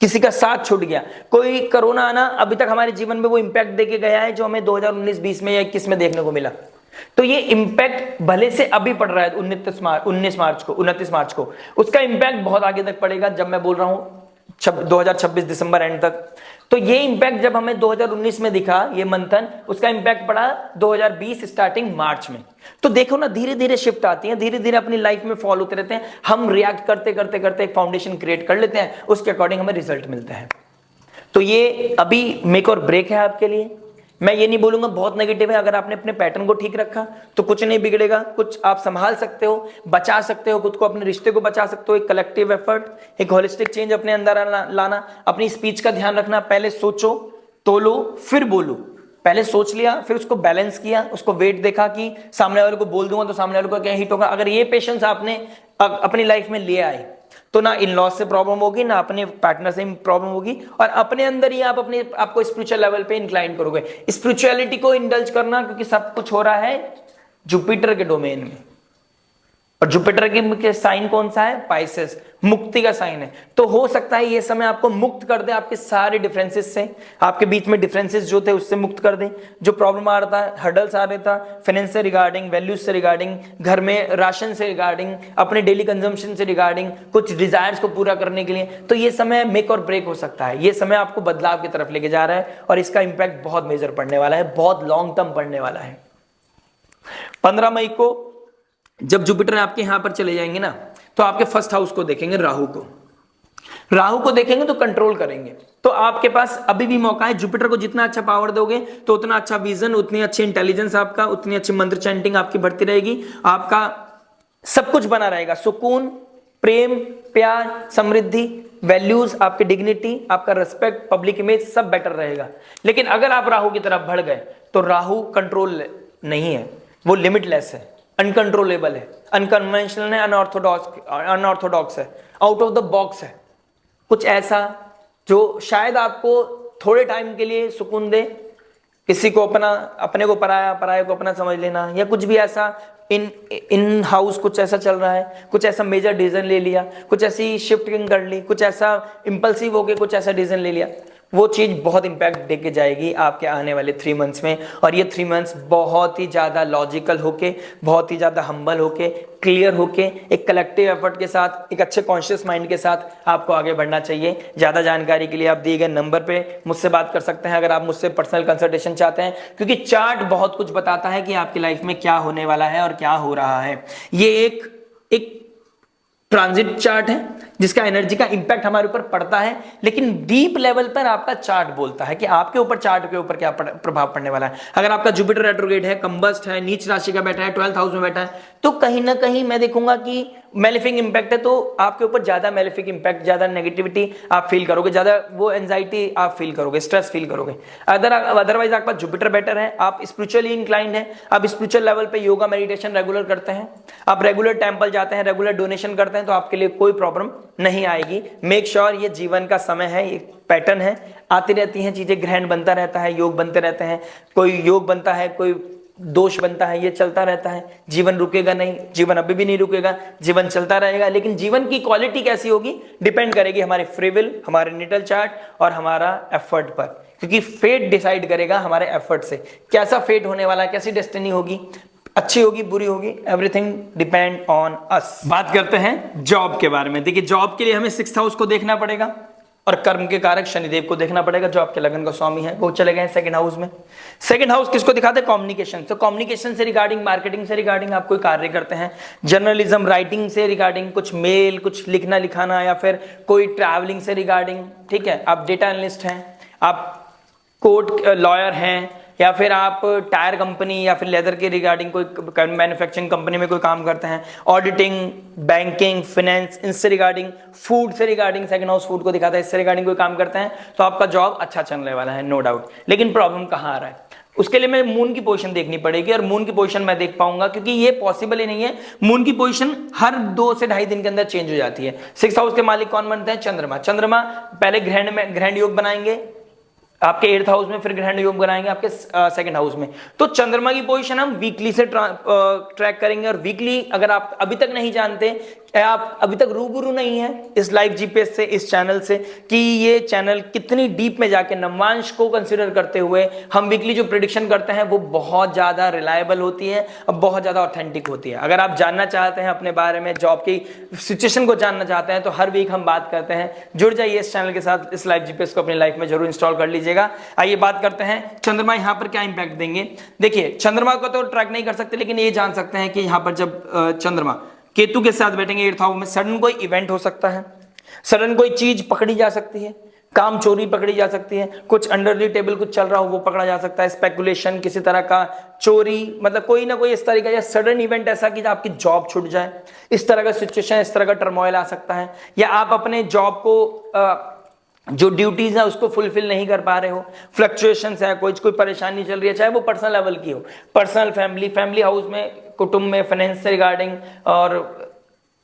किसी का साथ छूट गया, कोई कोरोना आना अभी तक हमारे जीवन में वो इंपैक्ट देके गया है जो हमें 2019-20 में या 21 में देखने को मिला। तो ये इंपैक्ट भले से अभी पड़ रहा है 29 मार्च को, उसका इंपैक्ट बहुत आगे तक पड़ेगा, जब मैं बोल रहा हूं 2026 दिसंबर एंड तक। तो ये इंपैक्ट जब हमें 2019 में दिखा, ये मंथन, उसका इंपैक्ट पड़ा 2020 स्टार्टिंग मार्च में। तो देखो ना, धीरे धीरे शिफ्ट आती है, धीरे धीरे अपनी लाइफ में फॉलो होते रहते हैं, हम रिएक्ट करते करते करते एक फाउंडेशन क्रिएट कर लेते हैं, उसके अकॉर्डिंग हमें रिजल्ट मिलता है। तो ये अभी मेक और ब्रेक है आपके लिए। मैं ये नहीं बोलूंगा बहुत नेगेटिव है, अगर आपने अपने पैटर्न को ठीक रखा तो कुछ नहीं बिगड़ेगा, कुछ आप संभाल सकते हो, बचा सकते हो खुद को, अपने रिश्ते को बचा सकते हो। एक कलेक्टिव एफर्ट, एक होलिस्टिक चेंज अपने अंदर लाना, अपनी स्पीच का ध्यान रखना, पहले सोचो, तोलो, फिर बोलो। पहले सोच लिया, फिर उसको बैलेंस किया, उसको वेट देखा कि सामने वाले को बोल दूंगा तो सामने वाले को क्या हिट होगा। अगर ये पेशेंस आपने अपनी लाइफ में ले आए तो ना इन लॉस से प्रॉब्लम होगी, ना अपने पार्टनर से प्रॉब्लम होगी, और अपने अंदर ही आप आपको स्पिरिचुअल लेवल पे इंक्लाइन करोगे। स्पिरिचुअलिटी को इंडल्ज करना, क्योंकि सब कुछ हो रहा है जुपिटर के डोमेन में, और जुपिटर के साइन कौन सा है? पाइसेस, मुक्ति का साइन है। तो हो सकता है ये समय आपको मुक्त कर दे आपके सारे डिफरेंसेस से, आपके बीच में डिफरेंसेस जो थे उससे मुक्त कर दे। जो प्रॉब्लम आ रहा था, हर्डल्स आ रहा था फाइनेंस से रिगार्डिंग, वैल्यूज से रिगार्डिंग, घर में राशन से रिगार्डिंग, अपने डेली कंजम्पशन से रिगार्डिंग, कुछ डिजायर्स को पूरा करने के लिए, तो ये समय मेक और ब्रेक हो सकता है। ये समय आपको बदलाव की तरफ लेके जा रहा है और इसका इंपैक्ट बहुत मेजर पड़ने वाला है, बहुत लॉन्ग टर्म पड़ने वाला है। 15 मई को जब जुपिटर आपके यहां पर चले जाएंगे ना, तो आपके फर्स्ट हाउस को देखेंगे, राहु को देखेंगे तो कंट्रोल करेंगे। तो आपके पास अभी भी मौका है, जुपिटर को जितना अच्छा पावर दोगे तो उतना अच्छा विजन, उतनी अच्छी इंटेलिजेंस आपका, उतनी अच्छी मंत्र चैंटिंग आपकी बढ़ती रहेगी, आपका सब कुछ बना रहेगा। सुकून, प्रेम, प्यार, समृद्धि, वैल्यूज, आपकी डिग्निटी, आपका रिस्पेक्ट, पब्लिक इमेज, सब बेटर रहेगा। लेकिन अगर आप राहु की तरफ बढ़ गए तो राहु कंट्रोल नहीं है, वो लिमिटलेस है, अनकंट्रोलेबल है, अनकन्वेंशनल है, अनऑर्थोडॉक्स है, आउट ऑफ द बॉक्स है, कुछ ऐसा जो शायद आपको थोड़े टाइम के लिए सुकून दे, किसी को अपना, अपने को पराया, पराये को अपना समझ लेना, या कुछ भी ऐसा इन हाउस कुछ ऐसा चल रहा है, कुछ ऐसा मेजर डिसीजन ले लिया, कुछ ऐसी शिफ्टिंग कर ली, कुछ ऐसा इंपल्सिव हो गए, कुछ ऐसा डिसीजन ले लिया, वो चीज़ बहुत इंपैक्ट देके जाएगी आपके आने वाले 3 मंथ्स में। और ये 3 मंथ्स बहुत ही ज़्यादा लॉजिकल होके, बहुत ही ज़्यादा हम्बल होके, क्लियर होके, एक कलेक्टिव एफर्ट के साथ, एक अच्छे कॉन्शियस माइंड के साथ आपको आगे बढ़ना चाहिए। ज़्यादा जानकारी के लिए आप दिए गए नंबर पे मुझसे बात कर सकते हैं, अगर आप मुझसे पर्सनल कंसल्टेशन चाहते हैं, क्योंकि चार्ट बहुत कुछ बताता है कि आपकी लाइफ में क्या होने वाला है और क्या हो रहा है। ये एक ट्रांजिट चार्ट है जिसका एनर्जी का इंपैक्ट हमारे ऊपर पड़ता है, लेकिन डीप लेवल पर आपका चार्ट बोलता है कि आपके ऊपर, चार्ट के ऊपर क्या प्रभाव पड़ने वाला है। अगर आपका जुपिटर रेट्रोग्रेड है, कंबस्ट है, नीच राशि का बैठा है, 12th हाउस में बैठा है, तो कहीं ना कहीं मैं देखूंगा कि मेलेफिक इंपैक्ट है, तो आपके ऊपर ज्यादा मेलेफिक इंपैक्ट, ज्यादा नेगेटिविटी आप फील करोगे, ज्यादा वो एंजाइटी आप फील करोगे, स्ट्रेस फील करोगे। अदरवाइज आपका जुपिटर बेटर है, आप स्पिरिचुअली इंक्लाइंड है, आप स्पिरिचुअल लेवल पे योगा मेडिटेशन रेगुलर करते हैं, आप रेगुलर टेंपल जाते हैं, रेगुलर डोनेशन करते हैं, तो आपके लिए कोई प्रॉब्लम नहीं आएगी। मेक श्योर ये जीवन का समय है, ये पैटर्न है, आती रहती हैं चीजें, ग्रहण बनता रहता है, योग बनते रहते हैं, कोई योग बनता है, कोई दोष बनता है, ये चलता रहता है। जीवन रुकेगा नहीं, जीवन अभी भी नहीं रुकेगा, जीवन चलता रहेगा, लेकिन जीवन की क्वालिटी कैसी होगी डिपेंड करेगी हमारे फ्री विल, हमारे नेटल चार्ट और हमारा एफर्ट पर, क्योंकि फेट डिसाइड करेगा हमारे एफर्ट से कैसा फेट होने वाला है, कैसी डेस्टिनी होगी, अच्छी होगी, बुरी होगी, एवरीथिंग डिपेंड ऑन अस। बात करते हैं जॉब के बारे में। देखिए, जॉब के लिए हमें 6th हाउस को देखना पड़ेगा और कर्म के कारक शनिदेव को देखना पड़ेगा, जो आपके लगन का स्वामी है, वो चले गए 2nd हाउस में। 2nd हाउस किसको दिखाते हैं? कम्युनिकेशन। तो कम्युनिकेशन से रिगार्डिंग, मार्केटिंग से रिगार्डिंग आप कोई कार्य करते हैं, जर्नलिज्म, राइटिंग से रिगार्डिंग, कुछ मेल, कुछ लिखना लिखाना, या फिर कोई ट्रैवलिंग से रिगार्डिंग, ठीक है, आप डेटा एनालिस्ट हैं, आप कोर्ट लॉयर हैं, या फिर आप टायर कंपनी या फिर लेदर के रिगार्डिंग कोई मैन्युफैक्चरिंग कंपनी में कोई काम करते हैं, ऑडिटिंग, बैंकिंग, फाइनेंस, इनसे रिगार्डिंग, फूड से रिगार्डिंग, 2nd हाउस फूड को दिखाता है, इससे रिगार्डिंग कोई काम करते हैं, तो आपका जॉब अच्छा चलने वाला है, नो डाउट। लेकिन प्रॉब्लम कहाँ आ रहा है? उसके लिए मैं मून की पोजीशन देखनी पड़ेगी, और मून की पोजीशन मैं देख पाऊंगा क्योंकि ये पॉसिबल ही नहीं है। मून की पोजीशन हर 2 से ढाई दिन के अंदर चेंज हो जाती है। 6th हाउस के मालिक कौन बनते हैं? चंद्रमा। चंद्रमा पहले ग्रहण योग बनाएंगे आपके 8th हाउस में, फिर ग्रहण योग बनाएंगे आपके 2nd हाउस में। तो चंद्रमा की पोजीशन हम वीकली से ट्रैक करेंगे, और वीकली अगर आप अभी तक नहीं जानते, आप अभी तक रूबरू नहीं है इस लाइव जीपीएस से, इस चैनल से, कि ये चैनल कितनी डीप में जाके नवांश को कंसीडर करते हुए हम वीकली जो प्रिडिक्शन करते हैं वो बहुत ज्यादा रिलायबल होती है और बहुत ज्यादा ऑथेंटिक होती है। अगर आप जानना चाहते हैं अपने बारे में, जॉब की सिचुएशन को जानना चाहते हैं, तो हर वीक हम बात करते हैं। जुड़ जाइए इस चैनल के साथ, इस लाइव जीपीएस को अपनी लाइफ में जरूर इंस्टॉल कर लीजिएगा। आइए बात करते हैं चंद्रमा यहाँ पर क्या इंपैक्ट देंगे। देखिए, चंद्रमा को तो ट्रैक नहीं कर सकते, लेकिन ये जान सकते हैं कि यहाँ पर जब चंद्रमा केतु के साथ बैठेंगे 8th हाउस में, सडन कोई इवेंट हो सकता है, सडन कोई चीज पकड़ी जा सकती है, काम चोरी पकड़ी जा सकती है, कुछ अंडर द टेबल कुछ चल रहा हो वो पकड़ा जा सकता है, स्पेकुलेशन, किसी तरह का चोरी, मतलब कोई ना कोई इस तरह का, या सडन इवेंट ऐसा कि आपकी जॉब छूट जाए, इस तरह का सिचुएशन, इस तरह का टर्मोइल आ सकता है। या आप अपने जॉब को जो ड्यूटीज है उसको फुलफिल नहीं कर पा रहे हो, फ्लक्चुएशंस है, कोई परेशानी चल रही है, चाहे वो पर्सनल लेवल की हो, पर्सनल, फैमिली हाउस में, कुटुंब में, फाइनेंस से रिगार्डिंग, और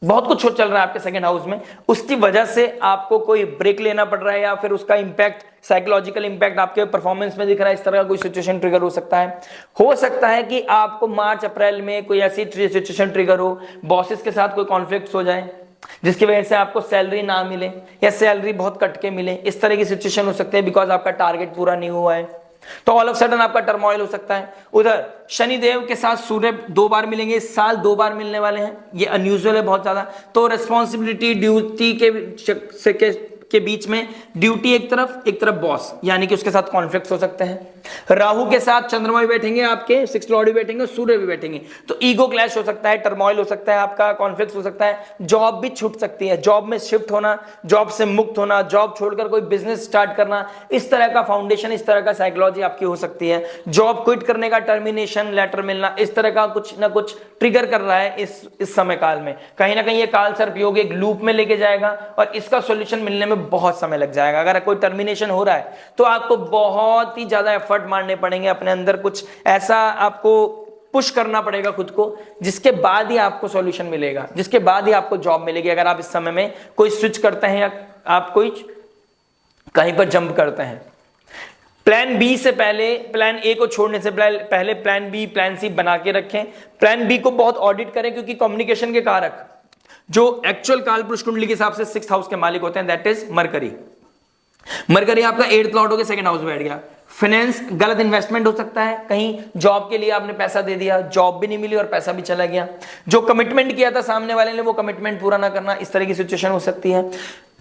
बहुत कुछ चल रहा है आपके 2nd हाउस में, उसकी वजह से आपको कोई ब्रेक लेना पड़ रहा है, या फिर उसका इंपैक्ट, साइकोलॉजिकल इंपैक्ट आपके परफॉर्मेंस में दिख रहा है, इस तरह का कोई सिचुएशन ट्रिगर हो सकता है। हो सकता है कि आपको मार्च अप्रैल में कोई ऐसी सिचुएशन ट्रिगर हो, बॉसेस के साथ कोई कॉन्फ्लिक्ट हो जाए जिसकी वजह से आपको सैलरी ना मिले, या सैलरी बहुत कट के मिले, इस तरह की सिचुएशन हो सकती है, बिकॉज आपका टारगेट पूरा नहीं हुआ है, तो ऑल ऑफ सडन आपका टर्मोइल हो सकता है। उधर शनिदेव के साथ सूर्य 2 बार मिलेंगे इस साल, 2 बार मिलने वाले हैं, ये अनयूजुअल है बहुत ज्यादा। तो रिस्पॉन्सिबिलिटी, ड्यूटी के बीच में ड्यूटी एक तरफ बॉस, यानी कि उसके साथ कॉन्फ्लिक्ट हो सकते हैं। राहु के साथ चंद्रमा भी बैठेंगे आपके, 6th लॉर्ड भी बैठेंगे, सूर्य भी बैठेंगे, तो ईगो क्लैश हो सकता है, टर्मोइल हो सकता है, आपका कॉन्फ्लिक्ट हो सकता है, जॉब भी छूट सकती है, जॉब में शिफ्ट होना, जॉब से मुक्त होना, जॉब छोड़कर कोई बिजनेस स्टार्ट करना, इस तरह का फाउंडेशन, इस तरह का साइकोलॉजी आपकी हो सकती है। जॉब क्विट करने का टर्मिनेशन लेटर मिलना, इस तरह का कुछ ना कुछ ट्रिगर कर रहा है इस समय काल में। कहीं ना कहीं ये काल सर्प योग एक लूप में लेके जाएगा, और इसका सोल्यूशन मिलने में बहुत समय लग जाएगा। अगर कोई टर्मिनेशन हो रहा है तो आपको बहुत ही ज्यादा एफर्ट मारने पड़ेंगे, अपने अंदर कुछ ऐसा आपको पुश करना पड़ेगा खुद को, जिसके बाद ही आपको सॉल्यूशन मिलेगा, जिसके बाद ही आपको जॉब मिलेगी। अगर आप इस समय में कोई स्विच करते हैं, या आप कोई कहीं पर जंप करते हैं, प्लान बी से पहले, प्लान ए को छोड़ने से पहले प्लान बी, प्लान सी बना के रखें। प्लान बी को बहुत ऑडिट करें, क्योंकि कम्युनिकेशन के कारक जो एक्चुअल कालपुरुष कुंडली के हिसाब से 6th हाउस के मालिक होते हैं, दैट इज मरकरी। मरकरी आपका 8th लॉर्ड होकर 2nd हाउस में बैठ गया। फाइनेंस, गलत इन्वेस्टमेंट हो सकता है, कहीं जॉब के लिए आपने पैसा दे दिया, जॉब भी नहीं मिली और पैसा भी चला गया। जो कमिटमेंट किया था सामने वाले ने, वो कमिटमेंट पूरा ना करना, इस तरह की सिचुएशन हो सकती है।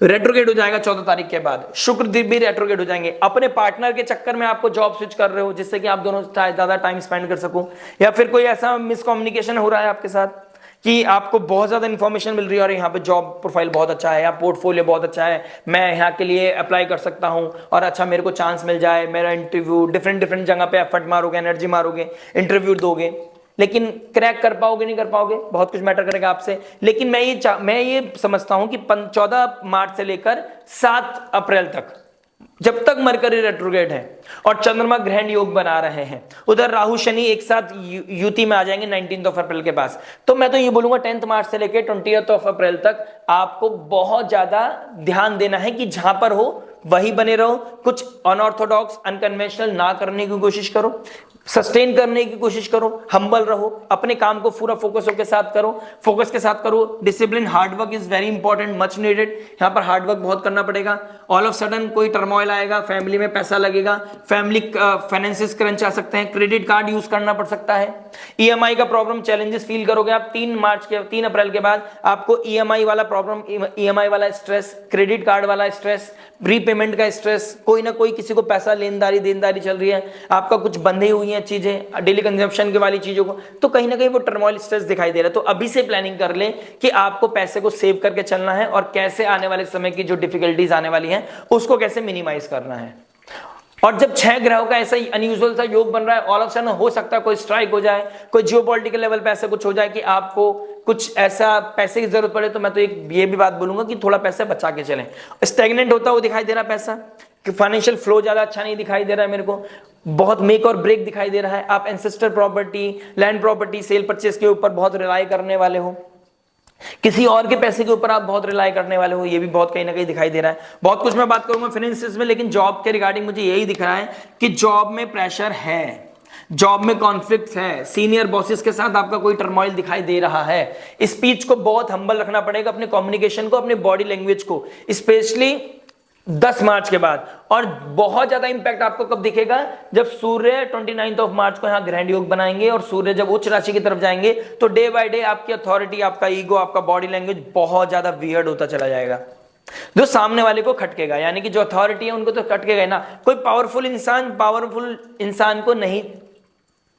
रेट्रोगेट हो जाएगा 14 तारीख के बाद, शुक्र भी रेट्रोगेट हो जाएंगे। अपने पार्टनर के चक्कर में आपको जॉब स्विच कर रहे हो, जिससे कि आप दोनों ज्यादा टाइम स्पेंड कर सको, या फिर कोई ऐसा मिसकम्युनिकेशन हो रहा है आपके साथ कि आपको बहुत ज्यादा इंफॉर्मेशन मिल रही है और यहाँ पे जॉब प्रोफाइल बहुत अच्छा है या पोर्टफोलियो बहुत अच्छा है, मैं यहाँ के लिए अप्लाई कर सकता हूँ और अच्छा मेरे को चांस मिल जाए, मेरा इंटरव्यू डिफरेंट जगह पे एफर्ट मारोगे, एनर्जी मारोगे, इंटरव्यू दोगे, लेकिन क्रैक कर पाओगे नहीं कर पाओगे, बहुत कुछ मैटर करेगा आपसे। लेकिन मैं ये समझता हूं कि 14 मार्च से लेकर 7 अप्रैल तक, जब तक मरकरी रेट्रोग्रेड है और चंद्रमा ग्रहण योग बना रहे हैं, उधर राहु शनि एक साथ युति में आ जाएंगे 19 अप्रैल के पास, तो मैं तो ये बोलूंगा 10 मार्च से लेकर 20 अप्रैल तक आपको बहुत ज्यादा ध्यान देना है कि जहां पर हो वही बने रहो, कुछ अनऑर्थोडॉक्स अनकन्वेंशनल ना करने की कोशिश करो, सस्टेन करने की कोशिश करो, हम्बल रहो, अपने काम को पूरा फोकस के साथ करो, discipline, hard work is very important, much needed. यहाँ पर हार्डवर्क बहुत करना पड़ेगा। ऑल ऑफ सडन कोई टर्मोइल आएगा, फैमिली में पैसा लगेगा, फैमिली फाइनेंसिस क्रंच आ सकते हैं, क्रेडिट कार्ड यूज करना पड़ सकता है, ईएमआई का प्रॉब्लम, चैलेंजेस फील करोगे आप। 3 अप्रैल के बाद आपको ईएमआई वाला प्रॉब्लम, ईएमआई वाला स्ट्रेस, क्रेडिट कार्ड वाला स्ट्रेस, प्रीपेमेंट का स्ट्रेस, कोई ना कोई किसी को पैसा देनदारी चल रही है, आपका कुछ बंधे हुई है चीजें, डेली कंजम्पशन के वाली चीजों को, तो कहीं ना कहीं वो टर्मोइल स्ट्रेस दिखाई दे रहा है। तो अभी से प्लानिंग कर ले कि आपको पैसे को सेव करके चलना है और कैसे आने वाले समय की जो डिफिकल्टीज आने वाली हैं उसको कैसे मिनिमाइज करना है। और जब 6 ग्रहों का ऐसा ही अनयूजुअल सा योग बन रहा है, ऑल ऑफ सडन हो सकता है कोई स्ट्राइक हो जाए, कोई जियोपॉलिटिकल लेवल पे ऐसा कुछ हो जाए कि आपको कुछ ऐसा पैसे की जरूरत पड़े, तो मैं तो ये भी बात बोलूंगा कि थोड़ा पैसे बचा के चलें। स्टैग्नेंट होता हुआ दिखाई दे रहा पैसा, कि फाइनेंशियल फ्लो ज्यादा अच्छा नहीं दिखाई दे रहा है मेरे को, बहुत मेक और ब्रेक दिखाई दे रहा है। आप ancestor property, land property, sale purchase के ऊपर बहुत रिलाई करने वाले हो, किसी और के पैसे के ऊपर आप बहुत रिलाई करने वाले हो, ये भी बहुत कहीं ना कहीं दिखाई दे रहा है। बहुत कुछ मैं बात करूंगा फाइनेंसिस में, लेकिन जॉब के रिगार्डिंग मुझे यही दिख रहा है कि जॉब में प्रेशर है, जॉब में कॉन्फ्लिक्ट है, सीनियर बॉसेस के साथ आपका कोई टर्मोइल दिखाई दे रहा है। स्पीच को बहुत हम्बल रखना पड़ेगा, अपने कम्युनिकेशन को, अपने बॉडी लैंग्वेज को, स्पेशली 10 मार्च के बाद। और बहुत ज्यादा इंपैक्ट आपको कब दिखेगा, जब सूर्य 29 मार्च को यहां ग्रहण योग बनाएंगे और सूर्य जब उच्च राशि की तरफ जाएंगे, तो डे बाय डे आपकी अथॉरिटी, आपका ईगो, आपका बॉडी लैंग्वेज बहुत ज्यादा वियर्ड होता चला जाएगा, जो सामने वाले को खटकेगा। यानी कि जो अथॉरिटी है उनको तो खटकेगा ना। कोई पावरफुल इंसान को नहीं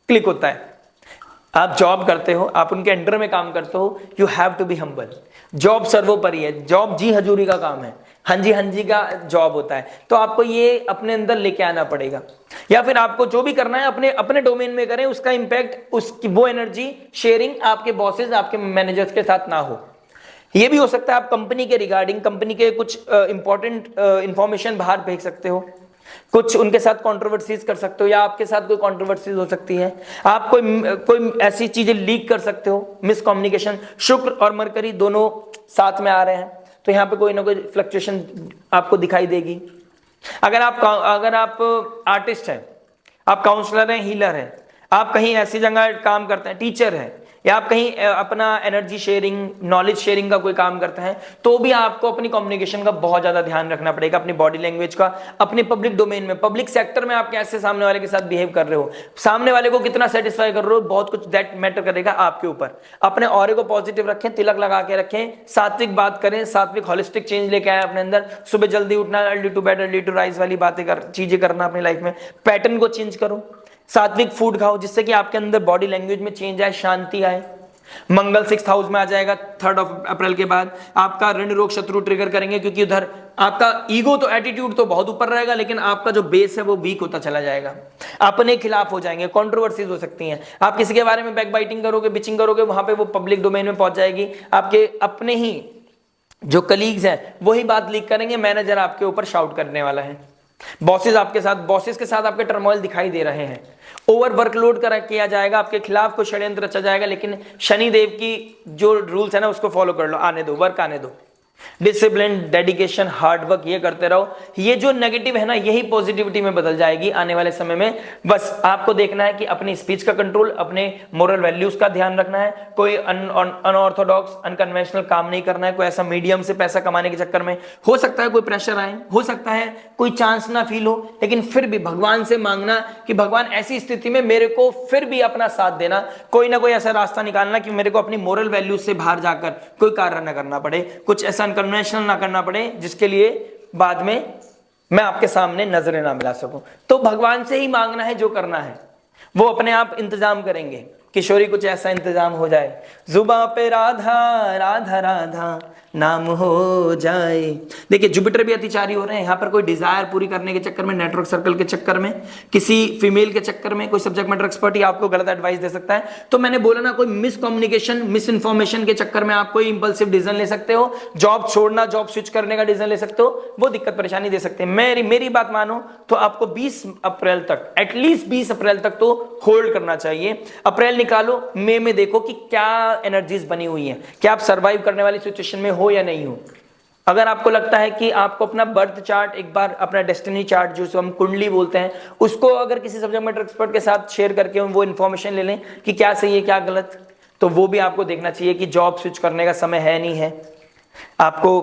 क्लिक होता है। आप जॉब करते हो, आप उनके अंडर में काम करते हो, you have to be humble. Job सर्वोपरि है, जॉब जी हजूरी का काम है, हाँ जी का जॉब होता है। तो आपको ये अपने अंदर लेके आना पड़ेगा, या फिर आपको जो भी करना है अपने डोमेन में करें, उसका इंपैक्ट, उसकी वो एनर्जी शेयरिंग आपके बॉसेस, आपके मैनेजर्स के साथ ना हो। ये भी हो सकता है आप कंपनी के रिगार्डिंग, कंपनी के कुछ इंपॉर्टेंट इंफॉर्मेशन बाहर भेज सकते हो, कुछ उनके साथ कंट्रोवर्सीज कर सकते हो, या आपके साथ कोई कंट्रोवर्सीज हो सकती है, आप कोई ऐसी चीजें लीक कर सकते हो, मिसकम्युनिकेशन। शुक्र और मरकरी दोनों साथ में आ रहे हैं, तो यहां पे कोई ना कोई फ्लक्चुएशन आपको दिखाई देगी। अगर आप आर्टिस्ट हैं, आप काउंसलर हैं, हीलर हैं, आप कहीं ऐसी जगह काम करते हैं, टीचर हैं, या आप कहीं अपना एनर्जी शेयरिंग, नॉलेज शेयरिंग का कोई काम करते हैं, तो भी आपको अपनी कम्युनिकेशन का बहुत ज्यादा ध्यान रखना पड़ेगा, अपनी बॉडी लैंग्वेज का, अपने पब्लिक डोमेन में, पब्लिक सेक्टर में आप कैसे सामने वाले के साथ बिहेव कर रहे हो, सामने वाले को कितना सेटिस्फाई कर रहे हो, बहुत कुछ दैट मैटर करेगा आपके ऊपर। अपने ऑरे को पॉजिटिव रखें, तिलक लगा के रखें, सात्विक बात करें, सात्विक होलिस्टिक चेंज लेके आए अपने अंदर। सुबह जल्दी उठना, early to bed early to rise वाली चीजें करना अपनी लाइफ में, पैटर्न को चेंज करो, सात्विक फूड खाओ, जिससे कि आपके अंदर बॉडी लैंग्वेज में चेंज आए, शांति आए। मंगल 6th हाउस में आ जाएगा 3 अप्रैल के बाद। आपका ऋण रोग शत्रु ट्रिगर करेंगे, क्योंकि उधर आपका ईगो तो, एटीट्यूड तो बहुत ऊपर रहेगा, लेकिन आपका जो बेस है वो वीक होता चला जाएगा, अपने खिलाफ हो जाएंगे, कंट्रोवर्सीज हो सकती हैं। आप किसी के बारे में बैक बाइटिंग करोगे, बिचिंग करोगे, वहां पे वो पब्लिक डोमेन में पहुंच जाएगी। आपके अपने ही जो कलीग्स हैं वही बात लीक करेंगे, मैनेजर आपके ऊपर शाउट करने वाला है, बॉसेस के साथ आपके टर्मोइल दिखाई दे रहे हैं, ओवर वर्कलोड किया जाएगा, आपके खिलाफ कोई षड्यंत्र रचा जाएगा। लेकिन शनि देव की जो रूल्स है ना उसको फॉलो कर लो, आने दो, वर्क आने दो, डिसिप्लिन, डेडिकेशन, हार्ड वर्क ये करते रहो। ये जो नेगेटिव है ना, यही पॉजिटिविटी में बदल जाएगी आने वाले समय में। बस आपको देखना है कि अपनी स्पीच का कंट्रोल, अपने मोरल वैल्यूज का ध्यान रखना है। कोई अनऑर्थोडॉक्स, अनकन्वेंशनल काम नहीं करना है। कोई ऐसा मीडियम से पैसा कमाने के चक्कर में, हो सकता है कोई प्रेशर आए, हो सकता है कोई चांस ना फील हो, लेकिन फिर भी भगवान से मांगना कि भगवान ऐसी स्थिति में मेरे को फिर भी अपना साथ देना, कोई ना कोई ऐसा रास्ता निकालना कि मेरे को अपनी मोरल वैल्यूज से बाहर जाकर कोई कार्य ना करना पड़े, कुछ ऐसा अनकन्वेंशनल ना करना पड़े जिसके लिए बाद में मैं आपके सामने नजरें ना मिला सकूं। तो भगवान से ही मांगना है, जो करना है वो अपने आप इंतजाम करेंगे। किशोरी कुछ ऐसा इंतजाम हो जाए, जुबां पे राधा राधा राधा नाम हो जाए। देखिए जुपिटर भी अतिचारी हो रहे हैं, यहाँ पर कोई डिजायर पूरी करने के चक्कर में, नेटवर्क सर्कल के चक्कर में, किसी फीमेल के चक्कर में, कोई सब्जेक्ट मैटर एक्सपर्ट ही आपको गलत एडवाइस दे सकता है। तो मैंने बोला ना, कोई मिस कम्युनिकेशन, मिस इन्फॉर्मेशन के चक्कर में आप कोई इंपल्सिव डिसीजन ले सकते हो, जॉब छोड़ना, जॉब स्विच करने का डिसीजन ले सकते हो, वो दिक्कत परेशानी दे सकते हैं। मेरी बात मानो तो आपको 20 अप्रैल तक, एटलीस्ट 20 अप्रैल तक तो होल्ड करना चाहिए। अप्रैल निकालो, मई में देखो कि क्या एनर्जीज बनी हुई है, क्या आप सर्वाइव करने वाली सिचुएशन में हो या नहीं हो। अगर आपको लगता है कि आपको अपना बर्थ चार्ट एक बार, अपना डेस्टिनी चार्ट जो हम कुंडली बोलते हैं, उसको अगर किसी सब्जेक्ट मैटर एक्सपर्ट के साथ शेयर करके वो इन्फॉर्मेशन ले लें कि क्या सही है क्या गलत, तो वो भी आपको देखना चाहिए कि जॉब स्विच करने का समय है नहीं है, आपको